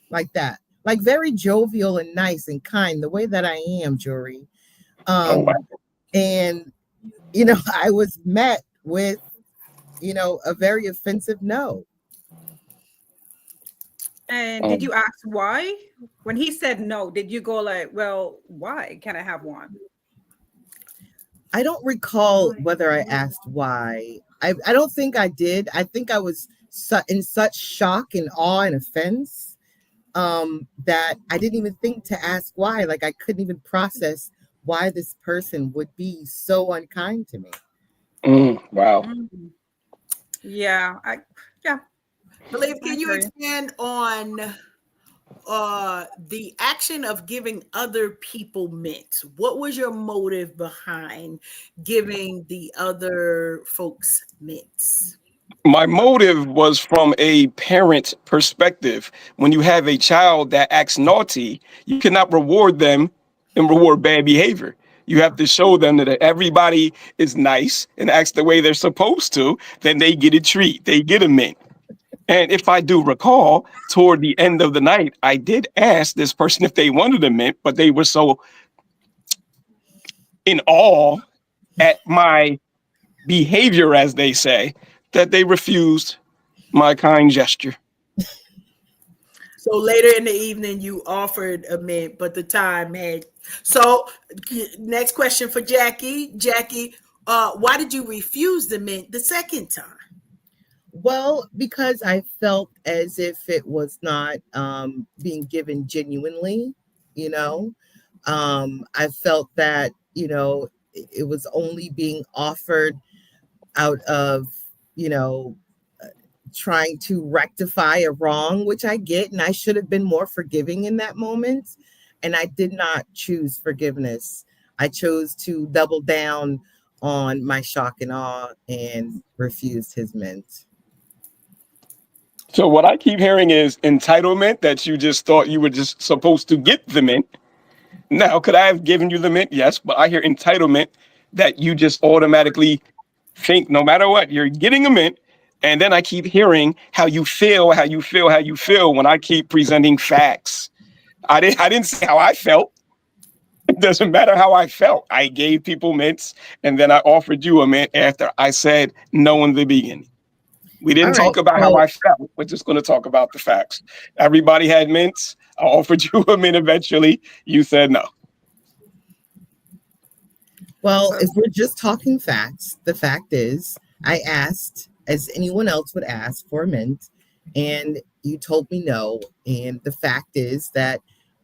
Like that. Like very jovial and nice and kind, the way that I am, Jory. And, I was met with, a very offensive no. And did you ask why? When he said no, did you go like, well, why can't I have one? I don't recall whether I asked why. I don't think I did. I think I was in such shock and awe and offense that I didn't even think to ask why. Like I couldn't even process why this person would be so unkind to me. Wow. Yeah. Believe, can you expand on the action of giving other people mints? What was your motive behind giving the other folks mints? My motive was from a parent perspective. When you have a child that acts naughty, you cannot reward them and reward bad behavior. You have to show them that everybody is nice and acts the way they're supposed to, then they get a treat, they get a mint. And if I do recall, toward the end of the night, I did ask this person if they wanted a mint, but they were so in awe at my behavior, as they say, that they refused my kind gesture. So later in the evening, you offered a mint, but the time had. So next question for Jackie. Jackie, why did you refuse the mint the second time? Well, because I felt as if it was not being given genuinely, I felt that, it was only being offered out of, trying to rectify a wrong, which I get, and I should have been more forgiving in that moment. And I did not choose forgiveness. I chose to double down on my shock and awe and refused his mint. So what I keep hearing is entitlement, that you just thought you were just supposed to get the mint. Now, could I have given you the mint? Yes, but I hear entitlement, that you just automatically think no matter what, you're getting a mint. And then I keep hearing how you feel when I keep presenting facts. I didn't say how I felt. It doesn't matter how I felt. I gave people mints, and then I offered you a mint after I said no in the beginning. We didn't talk about how I felt. We're just going to talk about the facts. Everybody had mints. I offered you a mint eventually. You said no. Well, if we're just talking facts, the fact is I asked, as anyone else would ask, for a mint, and you told me no. And the fact is that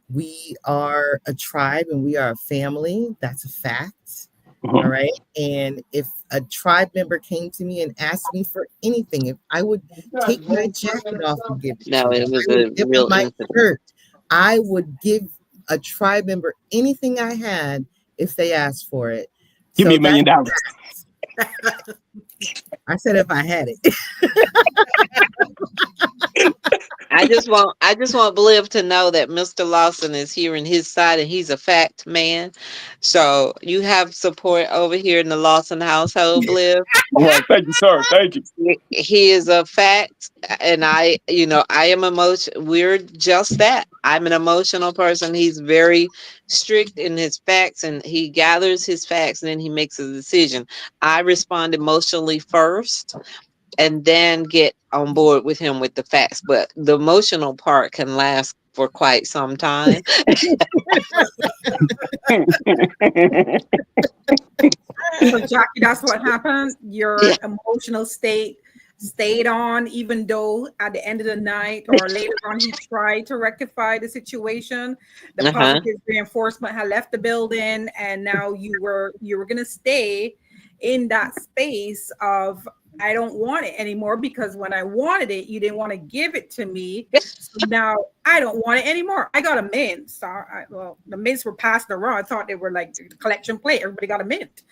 we are a tribe and we are a family. That's a fact. All right. And if a tribe member came to me and asked me for anything, if I would take my jacket off and give it to them, I would give them my shirt, I would give a tribe member anything I had if they asked for it. Give me So $1 million. I said if I had it. I just want Bliv to know that Mr. Lawson is hearing his side and he's a fact man. So you have support over here in the Lawson household, Bliv. All right, thank you, sir. Thank you. He is a fact, and I am we're just that. I'm an emotional person. He's very strict in his facts, and he gathers his facts and then he makes a decision. I respond emotionally first and then get on board with him with the facts, but the emotional part can last for quite some time. So Jackie, that's what happened. Your emotional state stayed on, even though at the end of the night or later on he tried to rectify the situation. The positive reinforcement had left the building, and now you were gonna stay in that space of I don't want it anymore, because when I wanted it, you didn't want to give it to me. So now I don't want it anymore. I got a mint. So the mints were passed around. I thought they were like the collection plate. Everybody got a mint.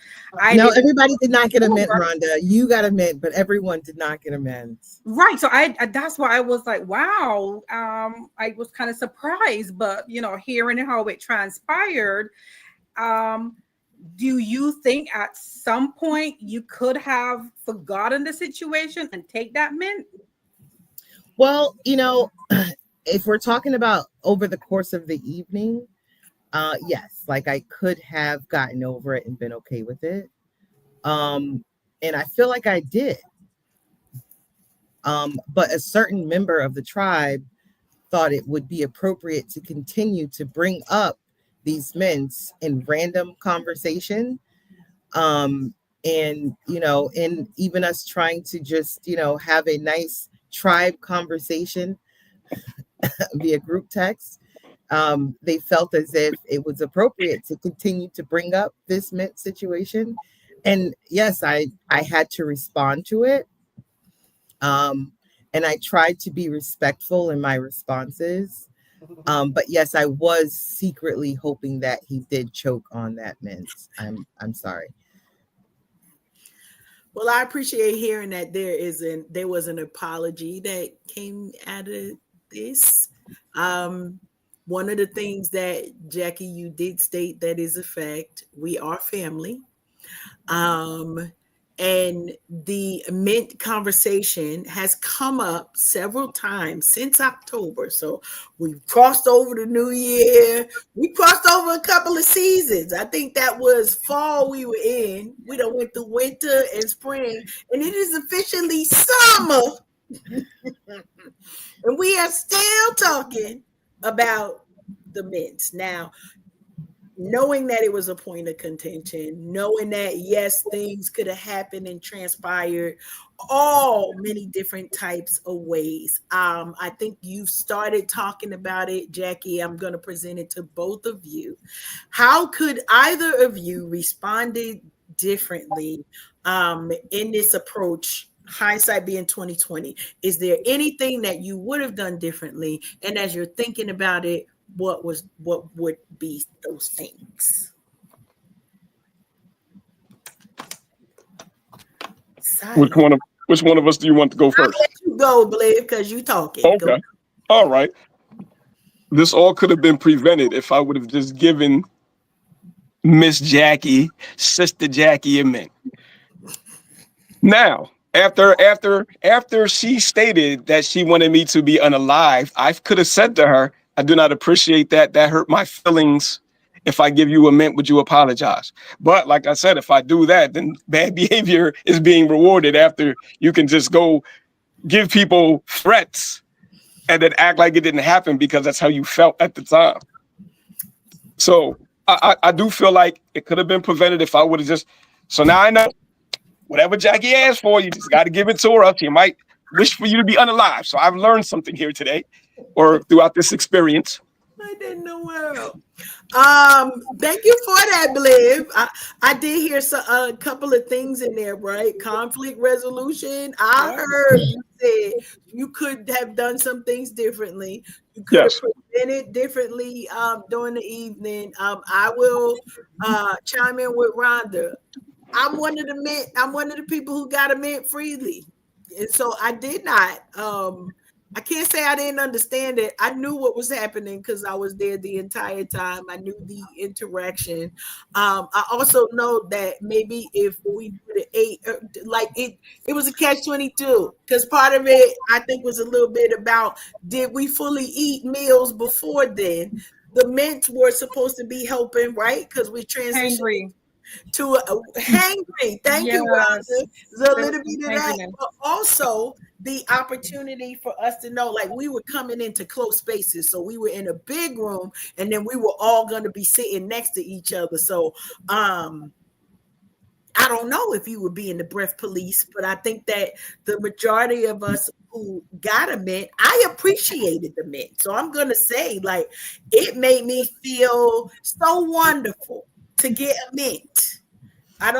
No, everybody did not get a mint, Rhonda. You got a mint, but everyone did not get a mint. Right. So I that's why I was like, wow. I was kind of surprised, but hearing how it transpired, do you think at some point you could have forgotten the situation and take that mint? Well, if we're talking about over the course of the evening, yes, like I could have gotten over it and been okay with it. And I feel like I did. But a certain member of the tribe thought it would be appropriate to continue to bring up these mints in random conversation. And even us trying to just, have a nice tribe conversation via group text. They felt as if it was appropriate to continue to bring up this mint situation. And yes, I had to respond to it. And I tried to be respectful in my responses. But yes, I was secretly hoping that he did choke on that mint. I'm sorry. Well, I appreciate hearing that there was an apology that came out of this. One of the things that Jackie, you did state that is a fact. We are family. And the mint conversation has come up several times since October. So we've crossed over the new year. We crossed over a couple of seasons. I think that was fall we were in. We done went through winter and spring, and it is officially summer. And we are still talking about the mints. Now, knowing that it was a point of contention, knowing that, yes, things could have happened and transpired all many different types of ways. I think you started talking about it, Jackie. I'm going to present it to both of you. How could either of you responded differently in this approach? Hindsight being 2020, is there anything that you would have done differently? And as you're thinking about it, what would be those things? Which one of us do you want to go first? I'll let you go, Blair, because you talking. Okay. Go. All right. This all could have been prevented if I would have just given Miss Jackie, Sister Jackie, a mint. Now, after she stated that she wanted me to be unalive, I could have said to her, I do not appreciate that. That hurt my feelings. If I give you a mint, would you apologize? But like I said, if I do that, then bad behavior is being rewarded after you can just go give people threats and then act like it didn't happen because that's how you felt at the time. So I do feel like it could have been prevented if I would have just, so now I know whatever Jackie asked for, you just got to give it to her else she might wish for you to be unalive. So I've learned something here today or throughout this experience. Right in the world. Thank you for that, Bliv. I did hear a couple of things in there, right? Conflict resolution. I Yeah. heard you said you could have done some things differently. You could have Yes. presented differently during the evening. I will chime in with Rhonda. I'm one of the people who got a mint freely. And so I did not. I can't say I didn't understand it. I knew what was happening because I was there the entire time. I knew the interaction. I also know that maybe if we did it like it was a catch-22 because part of it I think was a little bit about did we fully eat meals before then? The mints were supposed to be helping, right? Because we transitioned Hangry. to hangry. Thank you, Yes. Rhonda. There's a There's little some bit of that, hangriness. but also the opportunity for us to know, like we were coming into close spaces, so we were in a big room, and then we were all going to be sitting next to each other. So, I don't know if you would be in the breath police, but I think that the majority of us who got a mint, I appreciated the mint. So I'm gonna say, like, it made me feel so wonderful to get a mint. I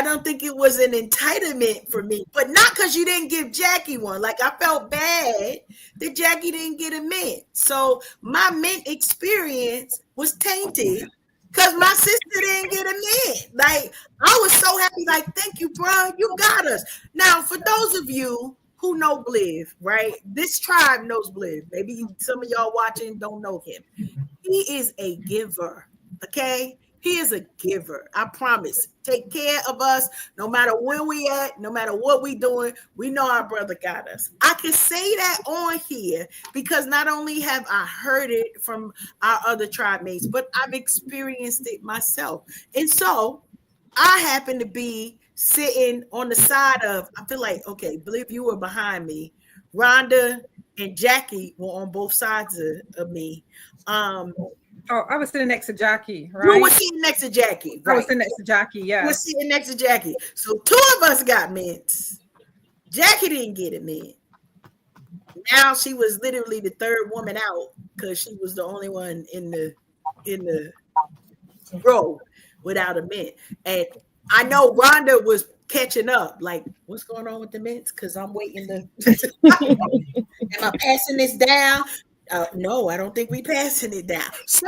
don't think it was an entitlement for me, but not because you didn't give Jackie one. Like I felt bad that Jackie didn't get a mint. So my mint experience was tainted because my sister didn't get a mint. Like I was so happy, like, thank you, bro. You got us. Now, for those of you who know Bliv, right? This tribe knows Bliv. Maybe some of y'all watching don't know him. He is a giver. Okay. He is a giver. I promise. Take care of us no matter where we at, no matter what we doing. We know our brother got us. I can say that on here because not only have I heard it from our other tribe mates, but I've experienced it myself. And so I happen to be sitting on the side of, I feel like, okay, believe you were behind me. Rhonda and Jackie were on both sides of me. Oh, I was sitting next to Jackie, You were right? sitting next to Jackie, I was right? sitting next to Jackie, You were yes. sitting next to Jackie. So two of us got mints. Jackie didn't get a mint. Now she was literally the third woman out because she was the only one in the row without a mint. And I know Rhonda was catching up. Like, what's going on with the mints? Because I'm waiting to. Am I passing this down? No, I don't think we passing it down. So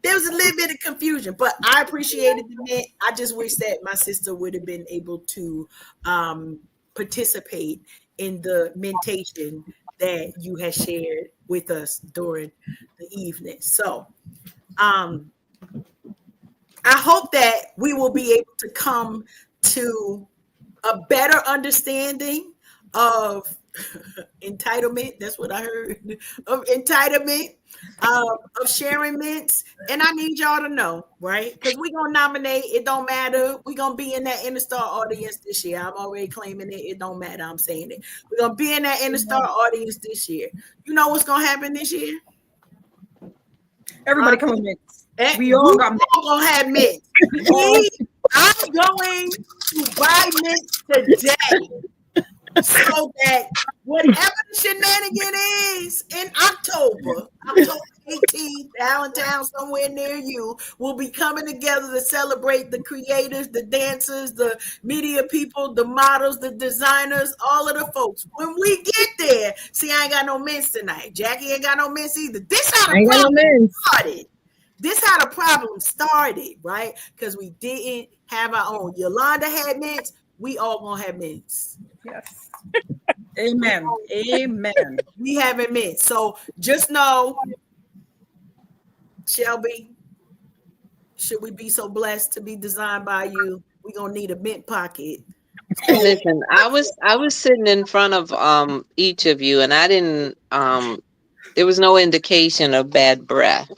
there was a little bit of confusion, but I appreciated the mint. I just wish that my sister would have been able to participate in the mentation that you had shared with us during the evening. So I hope that we will be able to come to a better understanding of entitlement. That's what I heard of entitlement, of sharing mints. And I need y'all to know, right? Because we're gonna nominate. It don't matter. We're gonna be in that Interstar audience this year. I'm already claiming it. It don't matter. I'm saying it. We're gonna be in that Interstar audience this year. You know what's gonna happen this year? Everybody come with mints. We all gonna have mints. I'm going to buy mints today. So that whatever the shenanigan is in October 18th, Allentown, somewhere near you, will be coming together to celebrate the creators, the dancers, the media people, the models, the designers, all of the folks. When we get there, see, I ain't got no mints tonight. Jackie ain't got no mints either. This how the problem started. This how the problem started, right? Because we didn't have our own. Yolanda had mints. We all gonna have mints. Yes. Amen. Amen. We haven't met. So just know, Shelby, should we be so blessed to be designed by you, we're gonna need a mint pocket. Listen, I was sitting in front of each of you, and I didn't there was no indication of bad breath.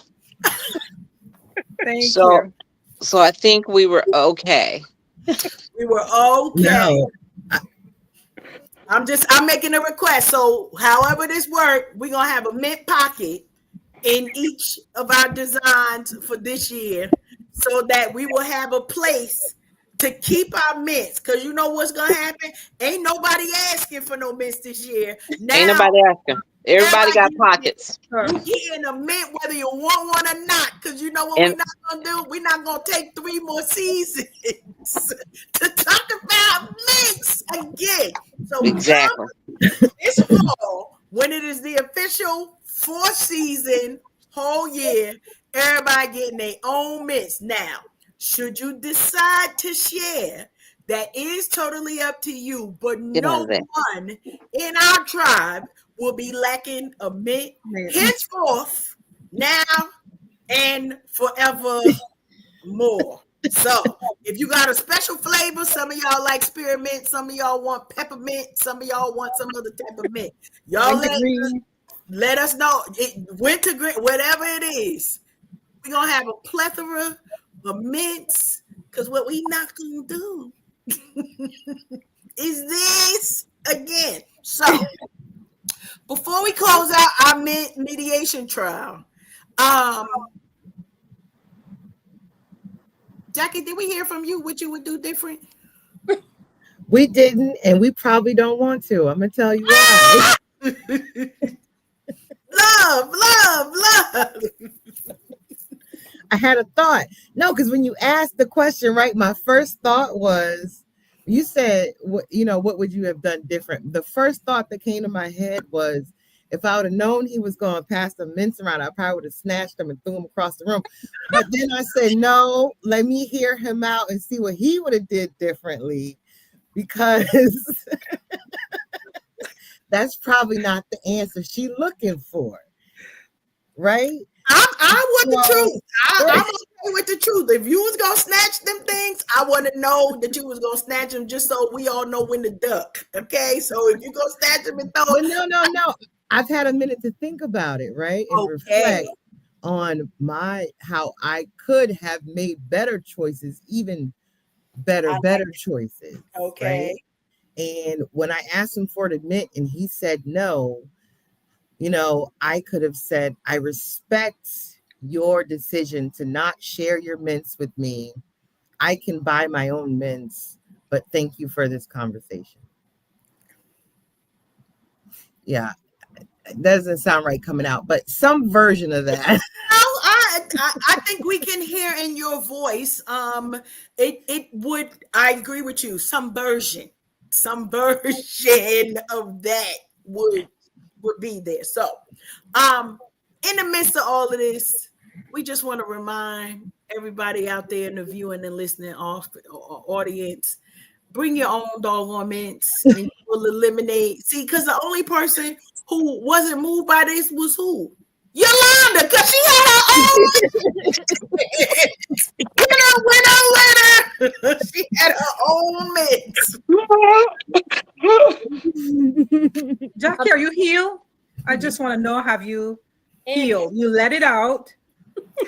Thank you. So I think we were okay. We were okay. No. I'm making a request. So however this works, we're gonna have a mint pocket in each of our designs for this year so that we will have a place to keep our mints. Because you know what's gonna happen? Ain't nobody asking for no mints this year. Now, Ain't nobody asking. Everybody got Everybody pockets. you getting a mint whether you want one or not, because you know what And we're not gonna do? We're not gonna take 3 more seasons to talk about mints again. So exactly. come this fall, when it is the official 4th season, whole year, everybody getting their own mints. Now, should you decide to share, that is totally up to you, but Get out no of there. one in our tribe will be lacking a mint henceforth, now and forevermore. So if you got a special flavor, some of y'all like spearmint, some of y'all want peppermint, some of y'all want some other type of mint. Y'all let us know. Winter green, whatever it is, we're gonna have a plethora of mints. Because what we not gonna do is this again. So before we close out our mediation trial, Jackie, did we hear from you what you would do different? We didn't, and we probably don't want to. I'm gonna tell you why. Love. I had a thought. No, because when you asked the question, right, my first thought was, you said, what would you have done different? The first thought that came to my head was, if I would have known he was going to pass the mints around, I probably would have snatched them and threw them across the room. But then I said, no, let me hear him out and see what he would have did differently, because that's probably not the answer she's looking for, right? I want the truth. I'm okay with the truth. If you was gonna snatch them things, I want to know that you was gonna snatch them, just so we all know when to duck. Okay, so if you gonna snatch them and throw them, no. I've had a minute to think about it, right, and reflect on how I could have made better choices, even better choices. Okay. Right? And when I asked him for it admit and he said no, I could have said, I respect your decision to not share your mints with me. I can buy my own mints, but thank you for this conversation. Yeah, it doesn't sound right coming out, but some version of that. I think we can hear in your voice. It would. I agree with you. Some version of that would be there. So, in the midst of all of this, we just want to remind everybody out there in the viewing and listening audience, bring your own doggone mints and you'll eliminate. See, because the only person who wasn't moved by this was who? Yolanda, because she had her own. winner. She had her own mix. Jackie, are you healed? I just want to know, have you healed? You let it out.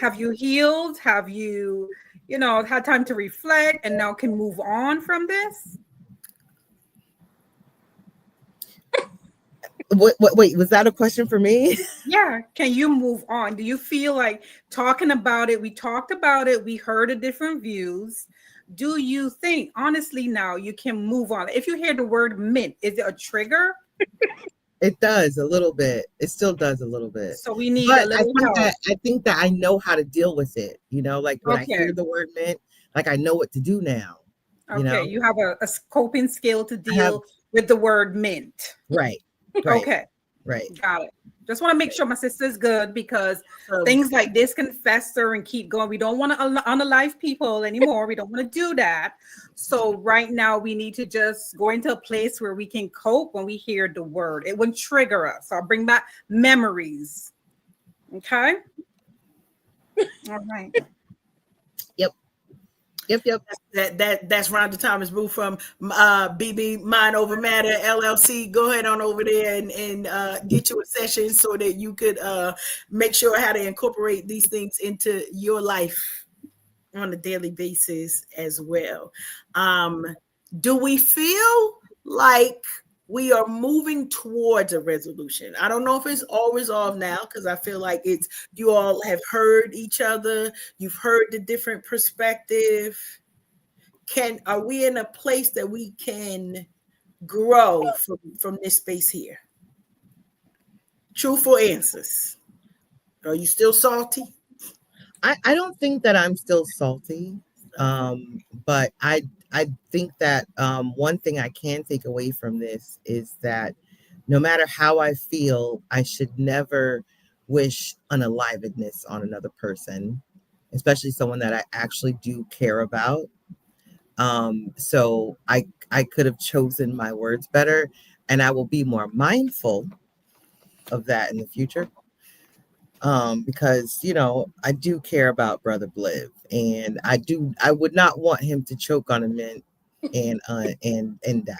Have you healed? Have you, had time to reflect and now can move on from this? Wait, was that a question for me? Yeah. Can you move on? Do you feel like talking about it? We talked about it. We heard the different views. Do you think, honestly, now you can move on? If you hear the word mint, is it a trigger? It does a little bit. It still does a little bit. So we need a little help. I think that I know how to deal with it. Like when I hear the word mint, like I know what to do now. You have a coping skill to deal with the word mint. Right. Okay. Right. Got it. Just want to make sure my sister's good, because things like this can fester and keep going. We don't want to unalive people anymore. We don't want to do that. So right now we need to just go into a place where we can cope when we hear the word. It wouldn't trigger us. I'll bring back memories. Okay. All right. Yep. That's Rhonda Thomas Boo from BB Mind Over Matter LLC. Go ahead on over there and get you a session so that you could make sure how to incorporate these things into your life on a daily basis as well. Do we feel like we are moving towards a resolution? I don't know if it's all resolved now, because I feel like you all have heard each other. You've heard the different perspective. Are we in a place that we can grow from this space here? Truthful answers. Are you still salty? I don't think that I'm still salty. But I think that one thing I can take away from this is that no matter how I feel, I should never wish unalivedness on another person, especially someone that I actually do care about. So I could have chosen my words better, and I will be more mindful of that in the future. Because I do care about Brother Bliv, and I would not want him to choke on a mint and die.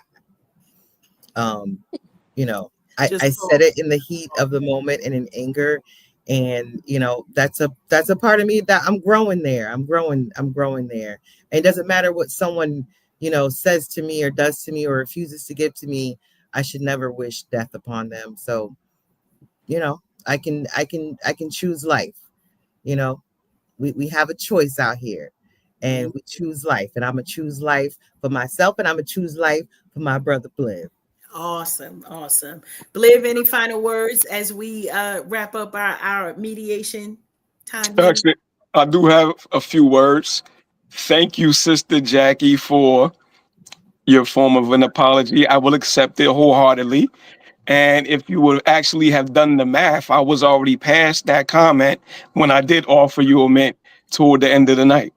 Um, you know, Just I so said it in the heat of the moment and in anger, and that's a part of me that I'm growing there. I'm growing there. And it doesn't matter what someone says to me or does to me or refuses to give to me. I should never wish death upon them. So I can choose life. You know, we have a choice out here, and we choose life, and I'm gonna choose life for myself, and I'm gonna choose life for my brother Bliv. awesome, awesome. Bliv, any final words as we wrap up our mediation time here? Actually, I do have a few words. Thank you, Sister Jackie, for your form of an apology. I will accept it wholeheartedly. And if you would actually have done the math, I was already past that comment when I did offer you a mint toward the end of the night.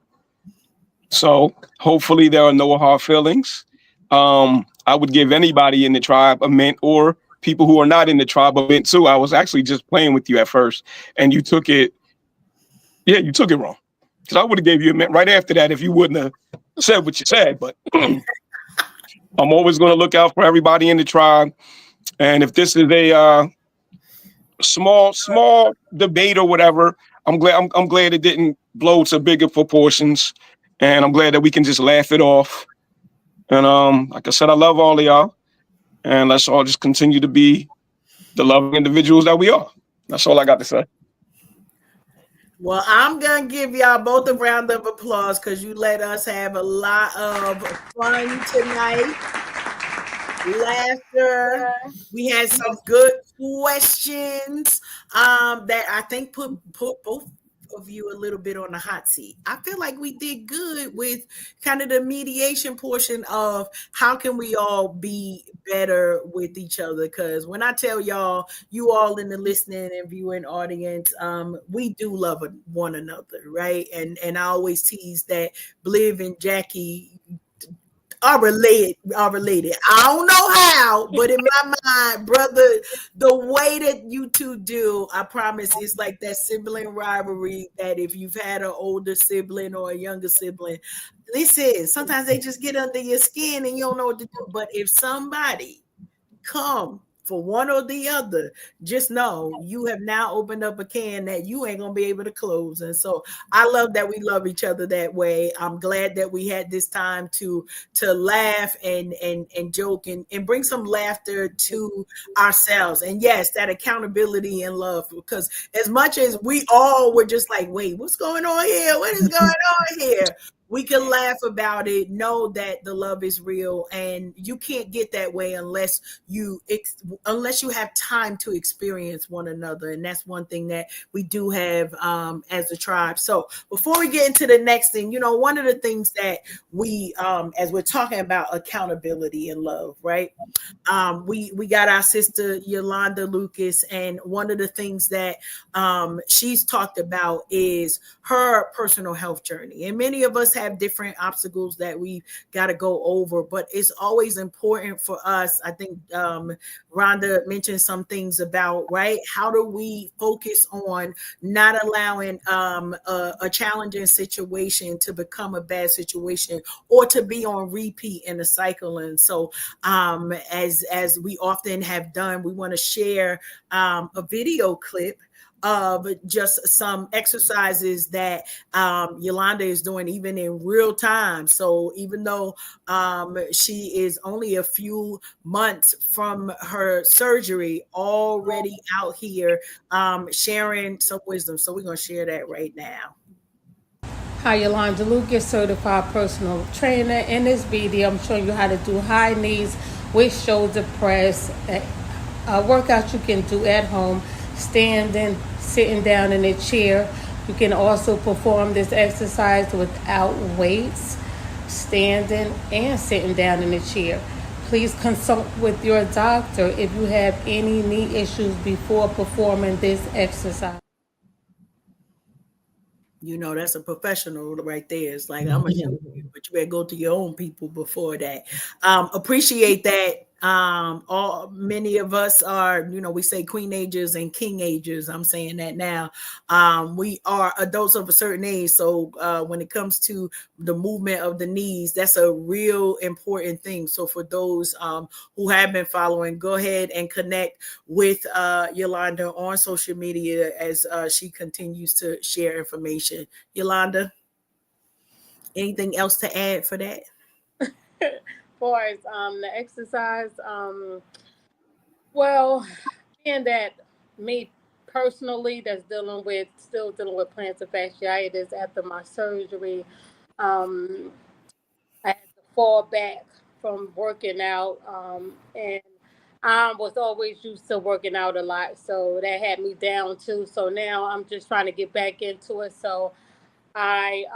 So hopefully there are no hard feelings. I would give anybody in the tribe a mint, or people who are not in the tribe a mint too. I was actually just playing with you at first, and you took it. Yeah, you took it wrong. Because I would have gave you a mint right after that if you wouldn't have said what you said. But I'm always going to look out for everybody in the tribe. And if this is a small debate or whatever, I'm glad it didn't blow to bigger proportions, and I'm glad that we can just laugh it off. And like I said, I love all of y'all, and let's all just continue to be the loving individuals that we are. That's all I got to say. Well, I'm gonna give y'all both a round of applause because you let us have a lot of fun tonight. Laughter. We had some good questions that I think put both of you a little bit on the hot seat. I feel like we did good with kind of the mediation portion of how can we all be better with each other. Because when I tell y'all, you all in the listening and viewing audience, we do love one another, right? And I always tease that Bliv and Jackie are related. I don't know how, but in my mind, brother, the way that you two do, I promise it's like that sibling rivalry that if you've had an older sibling or a younger sibling, listen, sometimes they just get under your skin and you don't know what to do. But if somebody come for one or the other, just know you have now opened up a can that you ain't gonna be able to close. And so I love that we love each other that way. I'm glad that we had this time to laugh and joke and bring some laughter to ourselves. And yes, that accountability and love, because as much as we all were just like, wait, what's going on here? What is going on here? We can laugh about it, know that the love is real, and you can't get that way unless you have time to experience one another. And that's one thing that we do have as a tribe. So before we get into the next thing, one of the things that we as we're talking about accountability and love, right? We got our sister Yolanda Lucas, and one of the things that she's talked about is her personal health journey. And many of us have different obstacles that we got to go over, but it's always important for us. I think Rhonda mentioned some things about, right, how do we focus on not allowing a challenging situation to become a bad situation or to be on repeat in a cycle. And so as we often have done, we want to share a video clip of just some exercises that Yolanda is doing even in real time. So even though she is only a few months from her surgery, already out here sharing some wisdom. So we're going to share that right now. Hi, Yolanda Lucas, certified personal trainer. In this video, I'm showing you how to do high knees with shoulder press, a workout you can do at home standing, sitting down in a chair. You can also perform this exercise without weights, standing and sitting down in a chair. Please consult with your doctor if you have any knee issues before performing this exercise. You know, that's a professional right there. It's like, I'm gonna show you, but you better go to your own people before that. Appreciate that. All many of us are, you know, we say queen ages and king ages. I'm saying that now. We are adults of a certain age, so when it comes to the movement of the knees, that's a real important thing. So for those who have been following, go ahead and connect with Yolanda on social media as she continues to share information. Yolanda, anything else to add for that? For as the exercise, well, being that me personally that's still dealing with plantar fasciitis after my surgery, um, I had to fall back from working out, and I was always used to working out a lot, so that had me down too. So now I'm just trying to get back into it. So I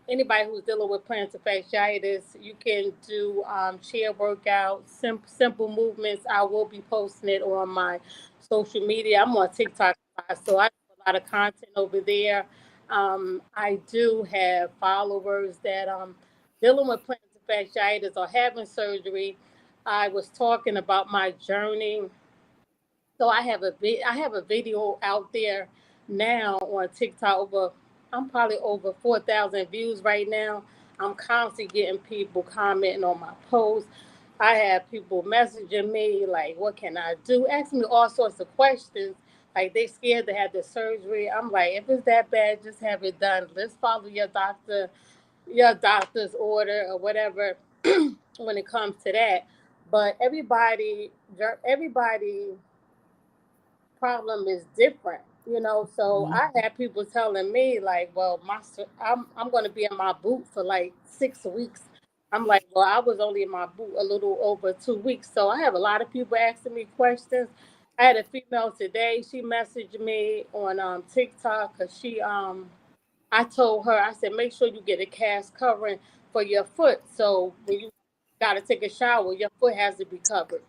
anybody who's dealing with plantar fasciitis, you can do chair workouts, simple movements. I will be posting it on my social media. I'm on TikTok, so I do a lot of content over there. I do have followers that dealing with plantar fasciitis or having surgery. I was talking about my journey, so I have a video out there now on TikTok. I'm probably over 4,000 views right now. I'm constantly getting people commenting on my posts. I have people messaging me like, "What can I do?" Asking me all sorts of questions. Like they scared to have the surgery. I'm like, if it's that bad, just have it done. Let's follow your doctor's order or whatever when it comes to that. But everybody problem is different, you know. So Mhm. I had people telling me like, "Well, I'm going to be in my boot for like 6 weeks." I'm like, "Well, I was only in my boot a little over 2 weeks." So I have a lot of people asking me questions. I had a female today. She messaged me on TikTok because I told her, I said, make sure you get a cast covering for your foot. So when you got to take a shower, your foot has to be covered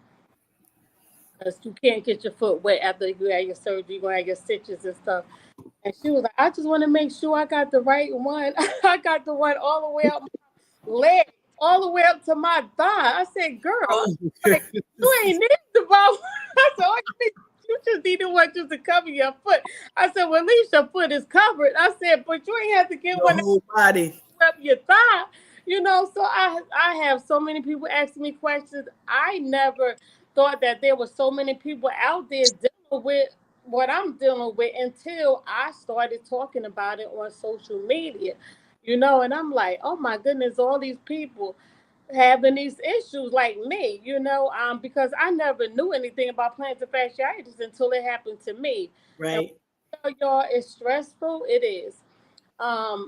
because you can't get your foot wet after you had your surgery. You're going to have your stitches and stuff. And she was like, I just want to make sure I got the right one. I got the one all the way up my leg, all the way up to my thigh. I said, girl, Oh, like, you ain't need the ball. I said, all you just need one just to cover your foot. I said, well, at least your foot is covered. I said, but you ain't have to get your one whole body. up your thigh, you know. So I have so many people asking me questions. I never thought that there were so many people out there dealing with what I'm dealing with until I started talking about it on social media, you know. And I'm like, oh my goodness, all these people having these issues like me, you know, because I never knew anything about plantar fasciitis until it happened to me. And Right. y'all, it's stressful. It is.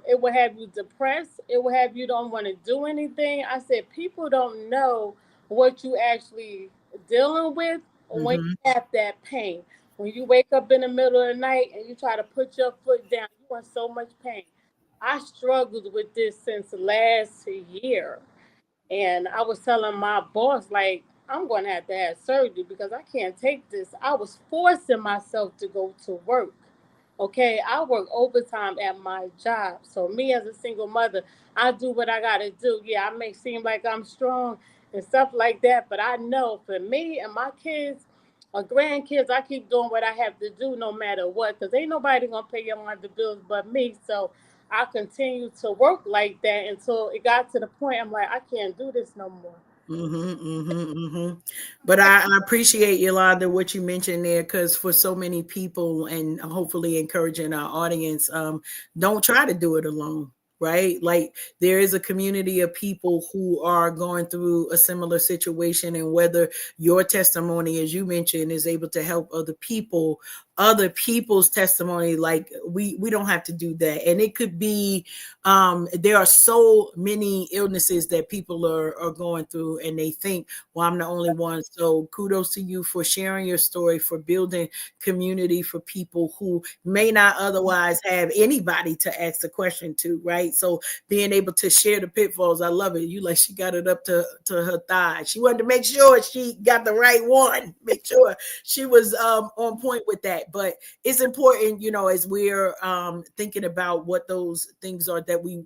It will have you depressed. It will have you don't want to do anything. I said people don't know what you actually dealing with when Hmm. you have that pain. When you wake up in the middle of the night and you try to put your foot down, you in so much pain. I struggled with this since last year. And I was telling my boss, like, I'm going to have surgery because I can't take this. I was forcing myself to go to work. Okay, I work overtime at my job. So me as a single mother, I do what I gotta do. Yeah, I may seem like I'm strong and stuff like that, but I know for me and my kids or grandkids, I keep doing what I have to do no matter what, because ain't nobody gonna pay your the bills but me. So I continue to work like that until it got to the point I'm like, I can't do this no more. But I appreciate, Yolanda, what you mentioned there, because for so many people, and hopefully encouraging our audience, don't try to do it alone. Right? Like there is a community of people who are going through a similar situation, and whether your testimony, as you mentioned, is able to help other people, other people's testimony. Like we don't have to do that. And it could be there are so many illnesses that people are going through, and they think, well, I'm the only one. So kudos to you for sharing your story, for building community for people who may not otherwise have anybody to ask the question to, right? So being able to share the pitfalls, I love it. You like, she got it up to her thigh. She wanted to make sure she got the right one, make sure she was on point with that. But it's important, you know, as we're thinking about what those things are, that we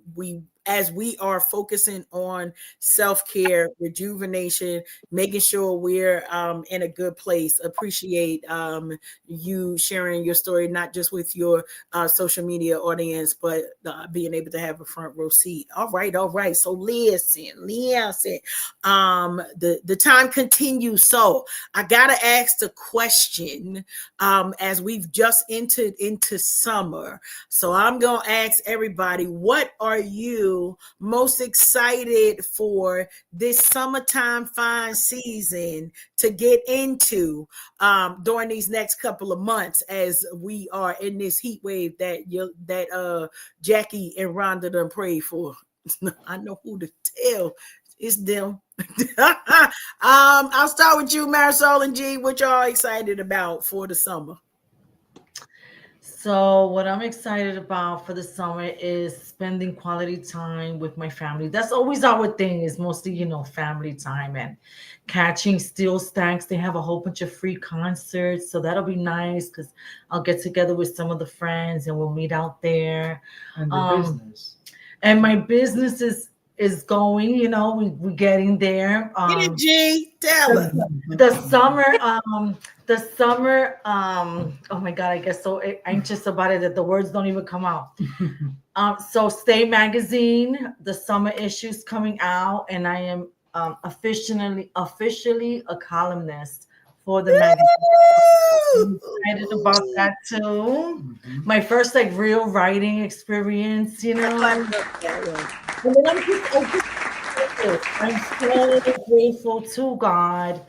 as we are focusing on self-care, rejuvenation, making sure we're in a good place. Appreciate you sharing your story, not just with your social media audience, but being able to have a front row seat. All right. So listen, the time continues. So I gotta ask the question as we've just entered into summer. So I'm gonna ask everybody, what are you most excited for this summertime fine season to get into during these next couple of months, as we are in this heat wave that Jackie and Rhonda done prayed for? I know who to tell. It's them. I'll start with you, Marisol and G. What y'all excited about for the summer? So what I'm excited about for the summer is spending quality time with my family. That's always our thing, is mostly, you know, family time and catching Steel Stacks. They have a whole bunch of free concerts. So that'll be nice because I'll get together with some of the friends and we'll meet out there. And the business. And my business is going, you know, we're getting there. Get it, G. Tell her. The summer, oh my God, I get so anxious about it that the words don't even come out. So Stay Magazine, the summer issue's coming out, and I am officially a columnist for the magazine. I'm excited about that too. My first like real writing experience, you know. And then I'm so grateful to God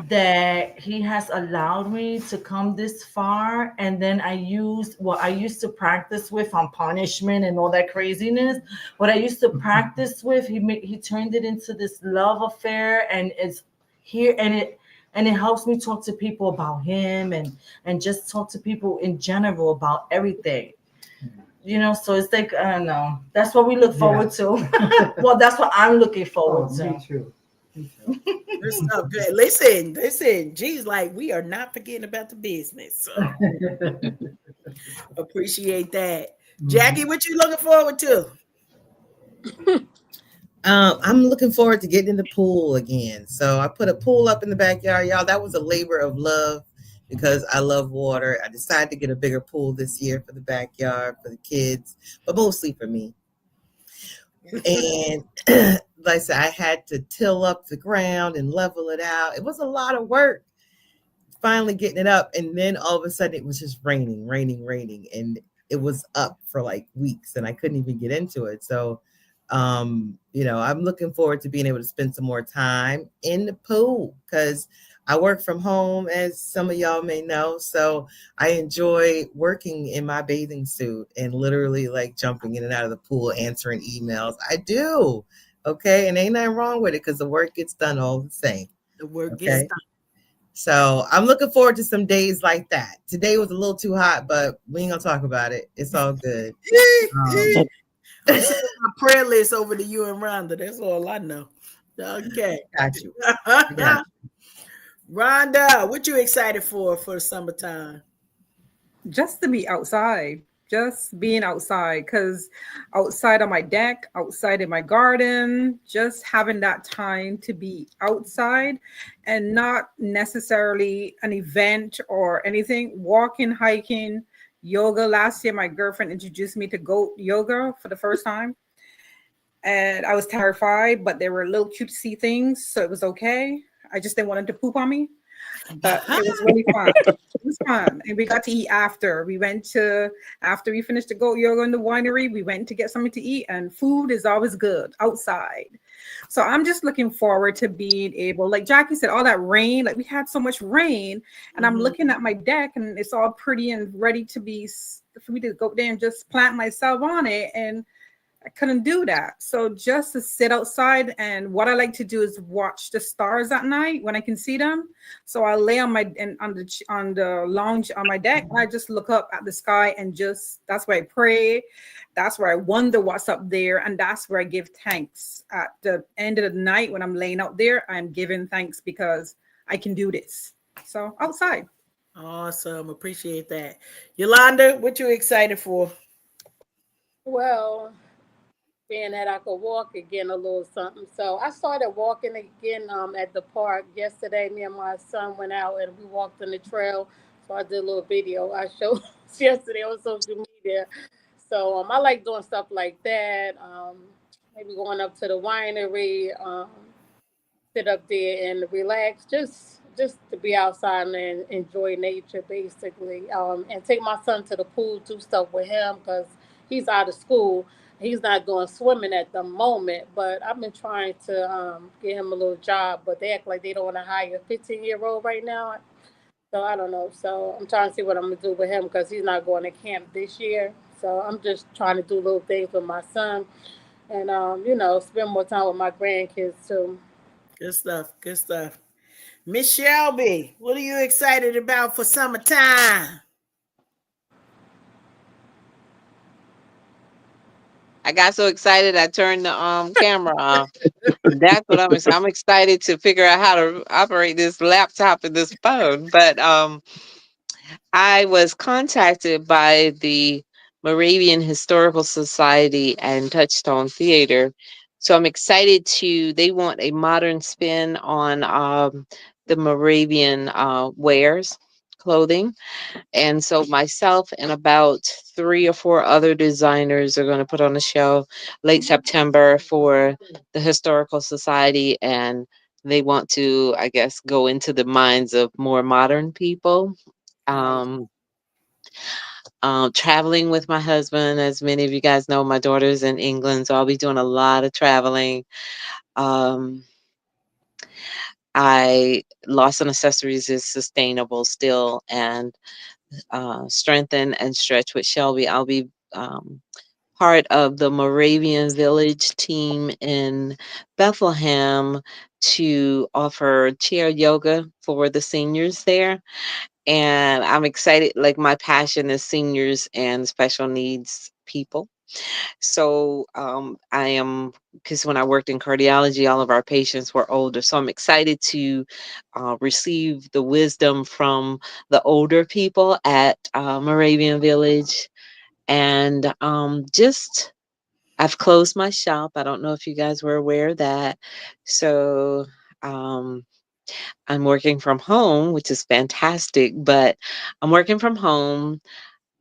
that He has allowed me to come this far. And then I used what I used to practice with on punishment and all that craziness. What I used to practice with, he turned it into this love affair, and it's here, and it helps me talk to people about Him and just talk to people in general about everything. You know, so it's like, I don't know. That's what we look forward to. Well, that's what I'm looking forward to. Me too. Good stuff. Good. Listen. G's like, we are not forgetting about the business. So appreciate that. Jackie, what you looking forward to? I'm looking forward to getting in the pool again. So I put a pool up in the backyard, y'all. That was a labor of love because I love water. I decided to get a bigger pool this year for the backyard, for the kids, but mostly for me. And like I said, I had to till up the ground and level it out. It was a lot of work finally getting it up. And then all of a sudden it was just raining. And it was up for like weeks and I couldn't even get into it. So, you know, I'm looking forward to being able to spend some more time in the pool because I work from home, as some of y'all may know. So I enjoy working in my bathing suit and literally like jumping in and out of the pool, answering emails. I do. Okay. And ain't nothing wrong with it because the work gets done all the same. The work gets done. So I'm looking forward to some days like that. Today was a little too hot, but we ain't gonna talk about it. It's all good. I'm sending my prayer list over to you and Rhonda. That's all I know. Okay. Got you. Got you. Rhonda, what you excited for the summertime? Just to be outside. Just being outside, because outside on my deck, outside in my garden, just having that time to be outside and not necessarily an event or anything. Walking, hiking, yoga. Last year, my girlfriend introduced me to goat yoga for the first time. And I was terrified, but they were little cutesy things, so it was okay. I just didn't want them to poop on me. But it was really fun. It was fun, and we got to eat after. We went to after we finished the goat yoga in the winery. We went to get something to eat, and food is always good outside. So I'm just looking forward to being able, like Jackie said, all that rain. Like we had so much rain, and I'm looking at my deck, and it's all pretty and ready to be for me to go there and just plant myself on it, and I couldn't do that. So just to sit outside, and what I like to do is watch the stars at night when I can see them. So I lay on my and on the lounge on my deck, and I just look up at the sky, and just that's where I pray. That's where I wonder what's up there, and that's where I give thanks. At the end of the night when I'm laying out there, I'm giving thanks because I can do this. So outside. Awesome. Appreciate that. Yolanda, what you excited for? Well, being that I could walk again a little something. So I started walking again at the park yesterday. Me and my son went out and we walked on the trail. So I did a little video I showed yesterday on social media. So I like doing stuff like that. Maybe going up to the winery, sit up there and relax, just to be outside and enjoy nature basically, and take my son to the pool, do stuff with him because he's out of school. He's not going swimming at the moment, but I've been trying to get him a little job, but they act like they don't want to hire a 15-year-old right now. So I don't know. So I'm trying to see what I'm gonna do with him because he's not going to camp this year. So I'm just trying to do little things with my son and spend more time with my grandkids too. Good stuff. Good stuff. Miss Shelby, what are you excited about for summertime? I got so excited I turned the camera off. That's what I'm excited to figure out how to operate this laptop and this phone. But I was contacted by the Moravian Historical Society and Touchstone Theater. So I'm excited they want a modern spin on the Moravian wares, clothing. And so myself and about 3 or 4 other designers are going to put on a show late September for the Historical Society. And they want to, I guess, go into the minds of more modern people. Right. Um, Traveling with my husband. As many of you guys know, my daughter's in England, so I'll be doing a lot of traveling. Um, I Lawson Accessories is sustainable still, and strengthen and stretch with Shelby. I'll be part of the Moravian Village team in Bethlehem to offer chair yoga for the seniors there. And I'm excited. Like, my passion is seniors and special needs people. So I am, because when I worked in cardiology, all of our patients were older. So I'm excited to receive the wisdom from the older people at Moravian Village. And just, I've closed my shop. I don't know if you guys were aware of that. So um, I'm working from home, which is fantastic, but I'm working from home.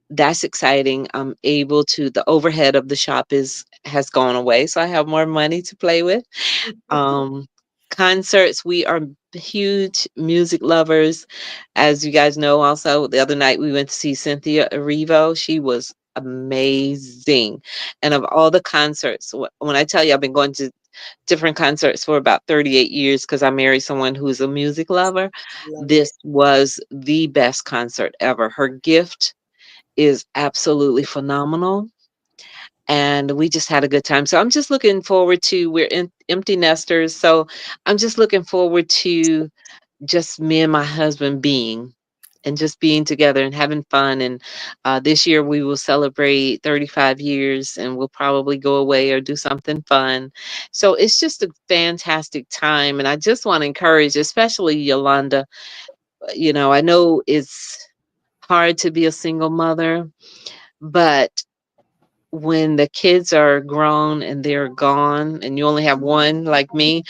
That's exciting. I'm able to, the overhead of the shop has gone away, so I have more money to play with. Um, Concerts, we are huge music lovers. As you guys know, also the other night we went to see Cynthia Erivo. She was amazing. And of all the concerts, when I tell you I've been going to different concerts for about 38 years because I married someone who's a music lover, Love this it. was the best concert ever. Her gift is absolutely phenomenal, and we just had a good time. So I'm just looking forward to, empty nesters, so I'm just looking forward to just me and my husband being together and having fun. And this year we will celebrate 35 years, and we'll probably go away or do something fun. So it's just a fantastic time, and I just want to encourage, especially Yolanda. I know it's hard to be a single mother, but when the kids are grown and they're gone and you only have one, like me,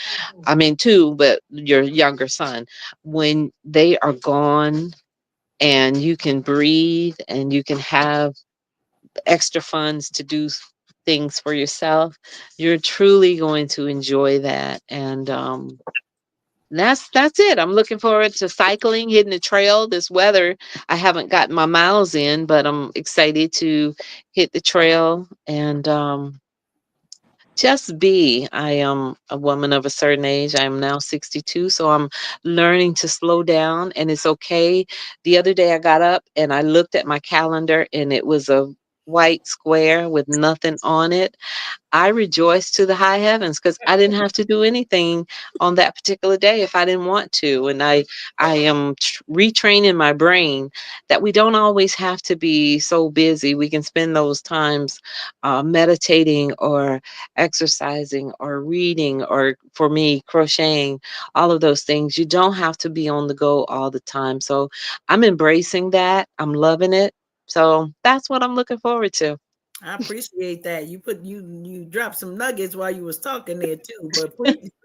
I mean two, but your younger son, when they are gone and you can breathe and you can have extra funds to do things for yourself, you're truly going to enjoy that. And that's it. I'm looking forward to cycling, hitting the trail. This weather, I haven't gotten my miles in, but I'm excited to hit the trail and just be. I am a woman of a certain age. I am now 62, so I'm learning to slow down, and it's okay. The other day I got up and I looked at my calendar and it was a white square with nothing on it. I rejoiced to the high heavens because I didn't have to do anything on that particular day if I didn't want to. And I am retraining my brain that we don't always have to be so busy. We can spend those times meditating or exercising or reading or, for me, crocheting, all of those things. You don't have to be on the go all the time. So I'm embracing that. I'm loving it. So that's what I'm looking forward to. I appreciate that. You dropped some nuggets while you was talking there too, but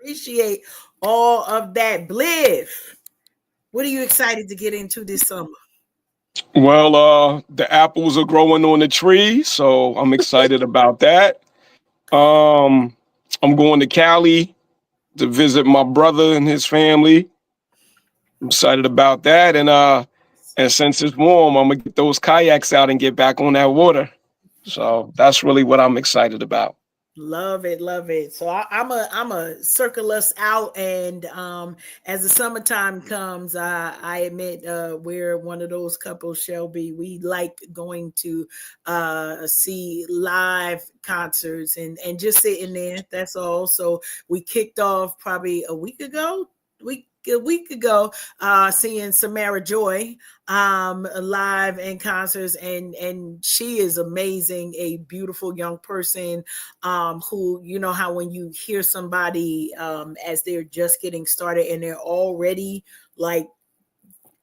appreciate all of that. Bliv, what are you excited to get into this summer? Well, the apples are growing on the tree, so I'm excited about that. Um, I'm going to Cali to visit my brother and his family. I'm excited about that, and since it's warm, I'm gonna get those kayaks out and get back on that water. So that's really what I'm excited about. Love it, love it. So I'm a circle us out, and as the summertime comes, I admit we're one of those couples, Shelby. We like going to see live concerts and just sitting there. That's all. So we kicked off probably a week ago, seeing Samara Joy live in concerts, and she is amazing, a beautiful young person, who, you know how when you hear somebody as they're just getting started and they're already like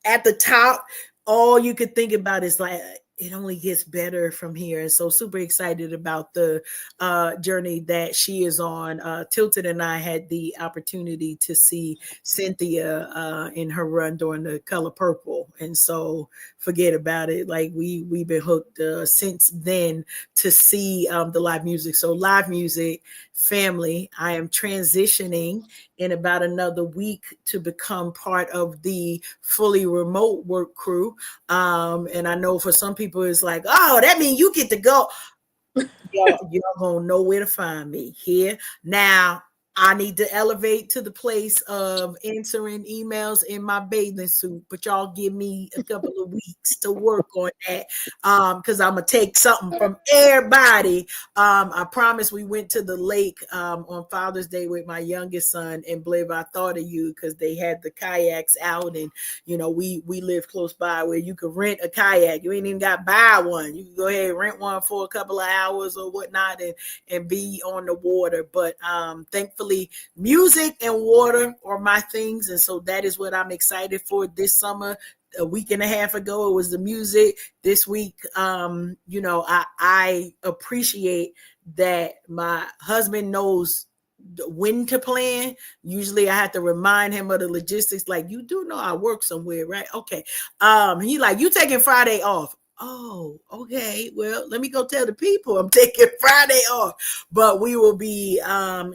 at the top, all you could think about is like it only gets better from here. And so super excited about the journey that she is on. Tilted and I had the opportunity to see Cynthia in her run during the Color Purple. And so forget about it. Like we've been hooked since then to see the live music. So live music, family, I am transitioning in about another week to become part of the fully remote work crew. And I know for some people it's like, oh, that means you get to go. Y'all gonna know where to find me here. Now, I need to elevate to the place of answering emails in my bathing suit, but y'all give me a couple of weeks to work on that. Because I'm gonna take something from everybody. I promise. We went to the lake on Father's Day with my youngest son, and Bliv, I thought of you because they had the kayaks out, and you know, we live close by where you could rent a kayak. You ain't even got to buy one. You can go ahead and rent one for a couple of hours or whatnot and be on the water. But thankfully, music and water are my things, and so that is what I'm excited for this summer. A week and a half ago, it was the music. This week, you know, I appreciate that my husband knows when to plan. Usually I have to remind him of the logistics, like, you do know I work somewhere, right? Okay. He like, you taking Friday off. Oh, okay. Well, let me go tell the people I'm taking Friday off. But we will be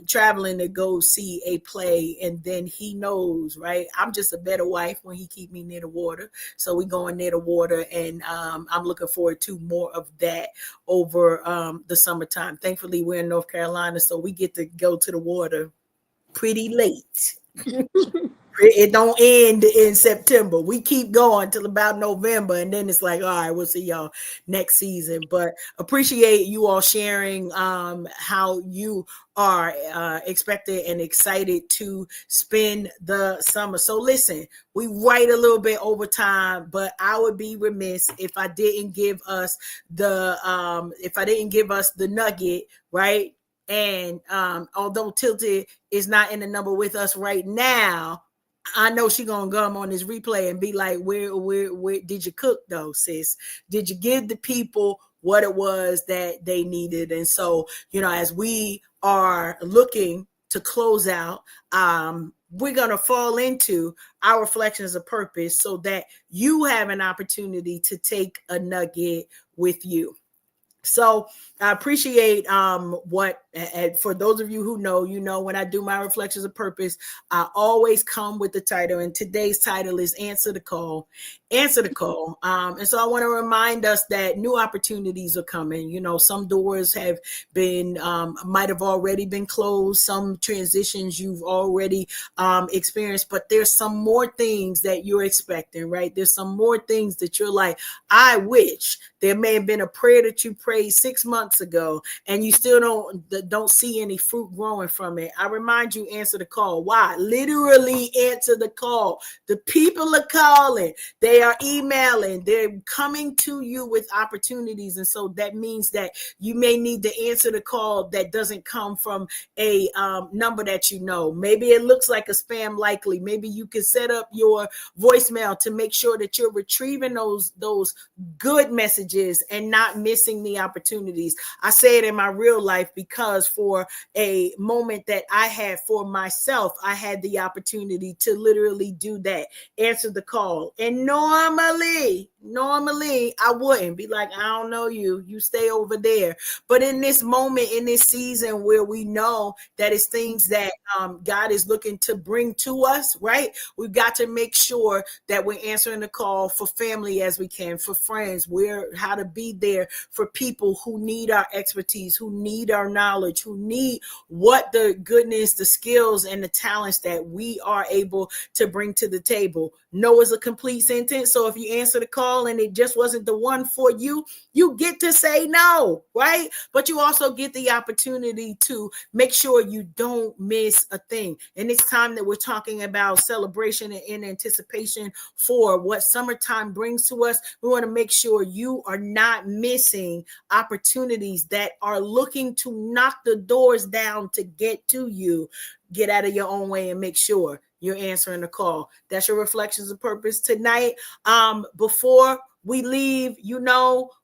traveling to go see a play, and then he knows, right? I'm just a better wife when he keep me near the water. So we going near the water, and I'm looking forward to more of that over the summertime. Thankfully, we're in North Carolina, so we get to go to the water pretty late. It don't end in September. We keep going till about November, and then it's like, all right, we'll see y'all next season. But appreciate you all sharing how you are expected and excited to spend the summer. So listen, we write a little bit over time, but I would be remiss if I didn't give us the nugget, right? And although Tilted is not in the number with us right now, I know she gonna come on this replay and be like, where did you cook though, sis? Did you give the people what it was that they needed? And so, you know, as we are looking to close out, we're gonna fall into our reflections of purpose so that you have an opportunity to take a nugget with you. So I appreciate what, and for those of you who know, when I do my reflections of purpose, I always come with the title, and today's title is Answer the Call. Answer the call. And so I want to remind us that new opportunities are coming. Some doors have been might have already been closed, some transitions you've already experienced, but there's some more things that you're expecting, right? There's some more things that you're like, I wish. There may have been a prayer that you prayed 6 months ago and you still don't see any fruit growing from it. I remind you, answer the call. Why? Literally answer the call. The people are calling. They are emailing. They're coming to you with opportunities. And so that means that you may need to answer the call that doesn't come from a number that you know. Maybe it looks like a spam likely. Maybe you can set up your voicemail to make sure that you're retrieving those good messages and not missing the opportunities. I say it in my real life because for a moment that I had for myself, I had the opportunity to literally do that, answer the call. And normally I wouldn't be like, I don't know you stay over there. But in this moment, in this season where we know that it's things that God is looking to bring to us, right? We've got to make sure that we're answering the call for family as we can, for friends. We're how to be there for people who need our expertise, who need our knowledge, who need what the goodness, the skills, and the talents that we are able to bring to the table. No is a complete sentence. So if you answer the call and it just wasn't the one for you, you get to say no, right? But you also get the opportunity to make sure you don't miss a thing. And it's time that we're talking about celebration and in anticipation for what summertime brings to us. We want to make sure you are not missing opportunities that are looking to knock the doors down to get to you. Get out of your own way and make sure you're answering the call. That's your reflections of purpose tonight. Before we leave,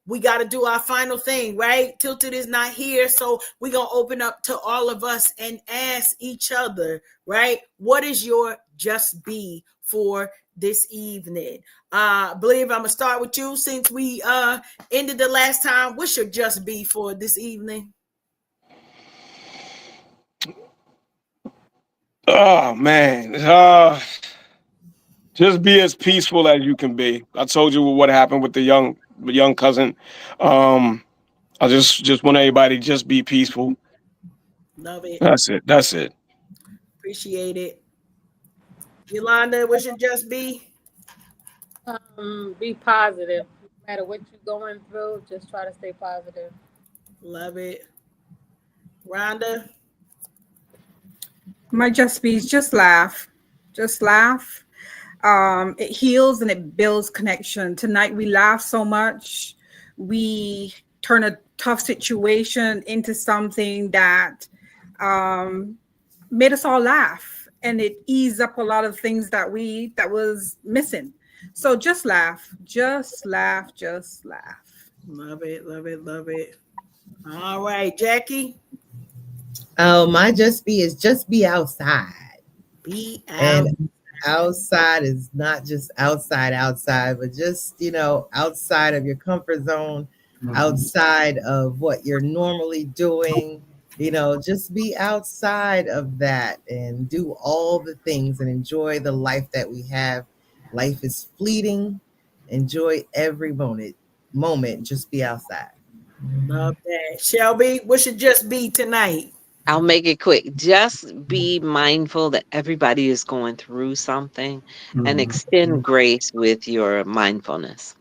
we got to do our final thing, right? Tilted is not here, so we're going to open up to all of us and ask each other, right? What is your just be for this evening? Believe I'm going to start with you since we ended the last time. What's your just be for this evening? Oh man, just be as peaceful as you can be. I told you what happened with the young cousin. I just want everybody to just be peaceful. Love it. That's it. That's it. Appreciate it. Yolanda, what should just be? Be positive. No matter what you're going through, just try to stay positive. Love it. Rhonda? My just be is just laugh. Just laugh. It heals and it builds connection. Tonight we laugh so much. We turn a tough situation into something that made us all laugh, and it eased up a lot of things that was missing. So just laugh. Just laugh. Just laugh. Love it. Love it. Love it. All right, Jackie. Oh, my just be is just be outside. Be out. And outside is not just outside, but just, outside of your comfort zone, outside of what you're normally doing, just be outside of that and do all the things and enjoy the life that we have. Life is fleeting. Enjoy every moment. Just be outside. Love that. Shelby, what should just be tonight? I'll make it quick. Just be mindful that everybody is going through something and extend grace with your mindfulness.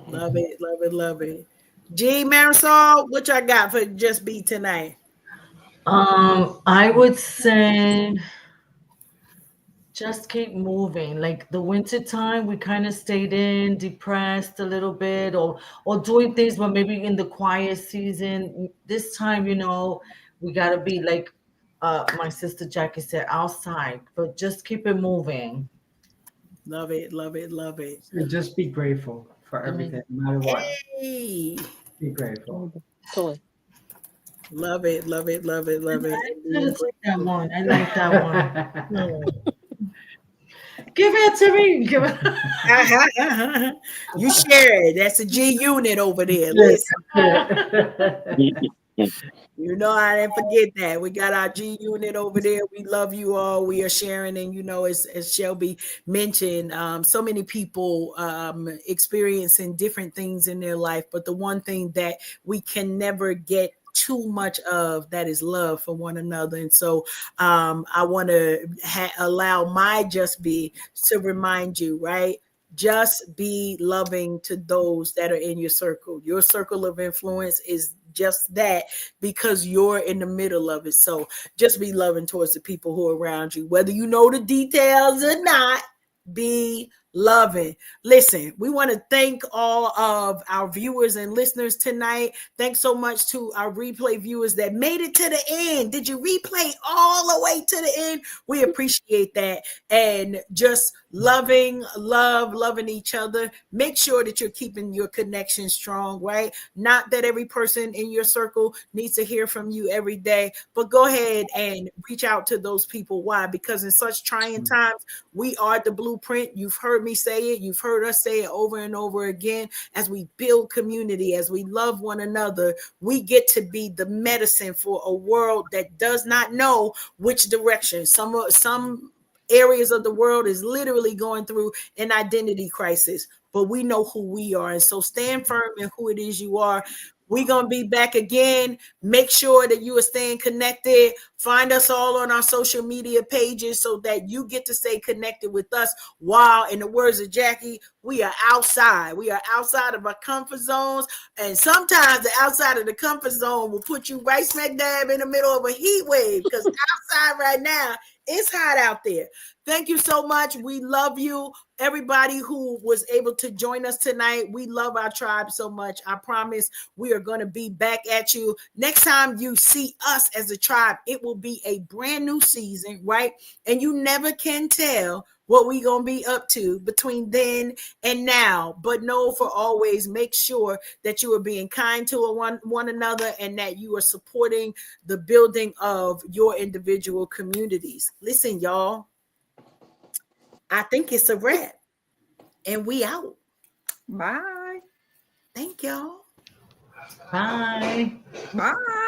Love it, love it, love it. G Marisol, what y'all got for just be tonight? I would say just keep moving. Like the winter time, we kind of stayed in, depressed a little bit, or doing things, but maybe in the quiet season. This time, we gotta be like my sister Jackie said, outside, but just keep it moving. Love it, love it, love it. And just be grateful for everything, no matter what. Hey. Be grateful. Love it, love it, love it, love it. I like that one. Give it to me. Give it. You share it. That's a G unit over there. Listen. You know, I didn't forget that. We got our G unit over there. We love you all. We are sharing, and you know, as Shelby mentioned, so many people experiencing different things in their life, but the one thing that we can never get too much of, that is love for one another. And so I want to allow my just be to remind you, right? Just be loving to those that are in your circle. Your circle of influence is just that, because you're in the middle of it. So just be loving towards the people who are around you, whether you know the details or not. Be loving. Listen, we want to thank all of our viewers and listeners tonight. Thanks so much to our replay viewers that made it to the end. Did you replay all the way to the end? We appreciate that. And just loving each other. Make sure that you're keeping your connection strong, right? Not that every person in your circle needs to hear from you every day, but go ahead and reach out to those people. Why? Because in such trying times, we are the blueprint. You've heard me say it. You've heard us say it over and over again. As we build community, as we love one another, we get to be the medicine for a world that does not know which direction. Some areas of the world is literally going through an identity crisis, but we know who we are. And so stand firm in who it is you are. We're going to be back again. Make sure that you are staying connected. Find us all on our social media pages so that you get to stay connected with us while, in the words of Jackie, we are outside. We are outside of our comfort zones. And sometimes the outside of the comfort zone will put you right smack dab in the middle of a heat wave, because outside right now, it's hot out there. Thank you so much. We love you. Everybody who was able to join us tonight, we love our tribe so much. I promise we are going to be back at you. Next time you see us as a tribe, it will be a brand new season, right? And you never can tell what we're going to be up to between then and now. But know for always, make sure that you are being kind to one another and that you are supporting the building of your individual communities. Listen, y'all, I think it's a wrap. And we out. Bye. Thank y'all. Bye. Bye.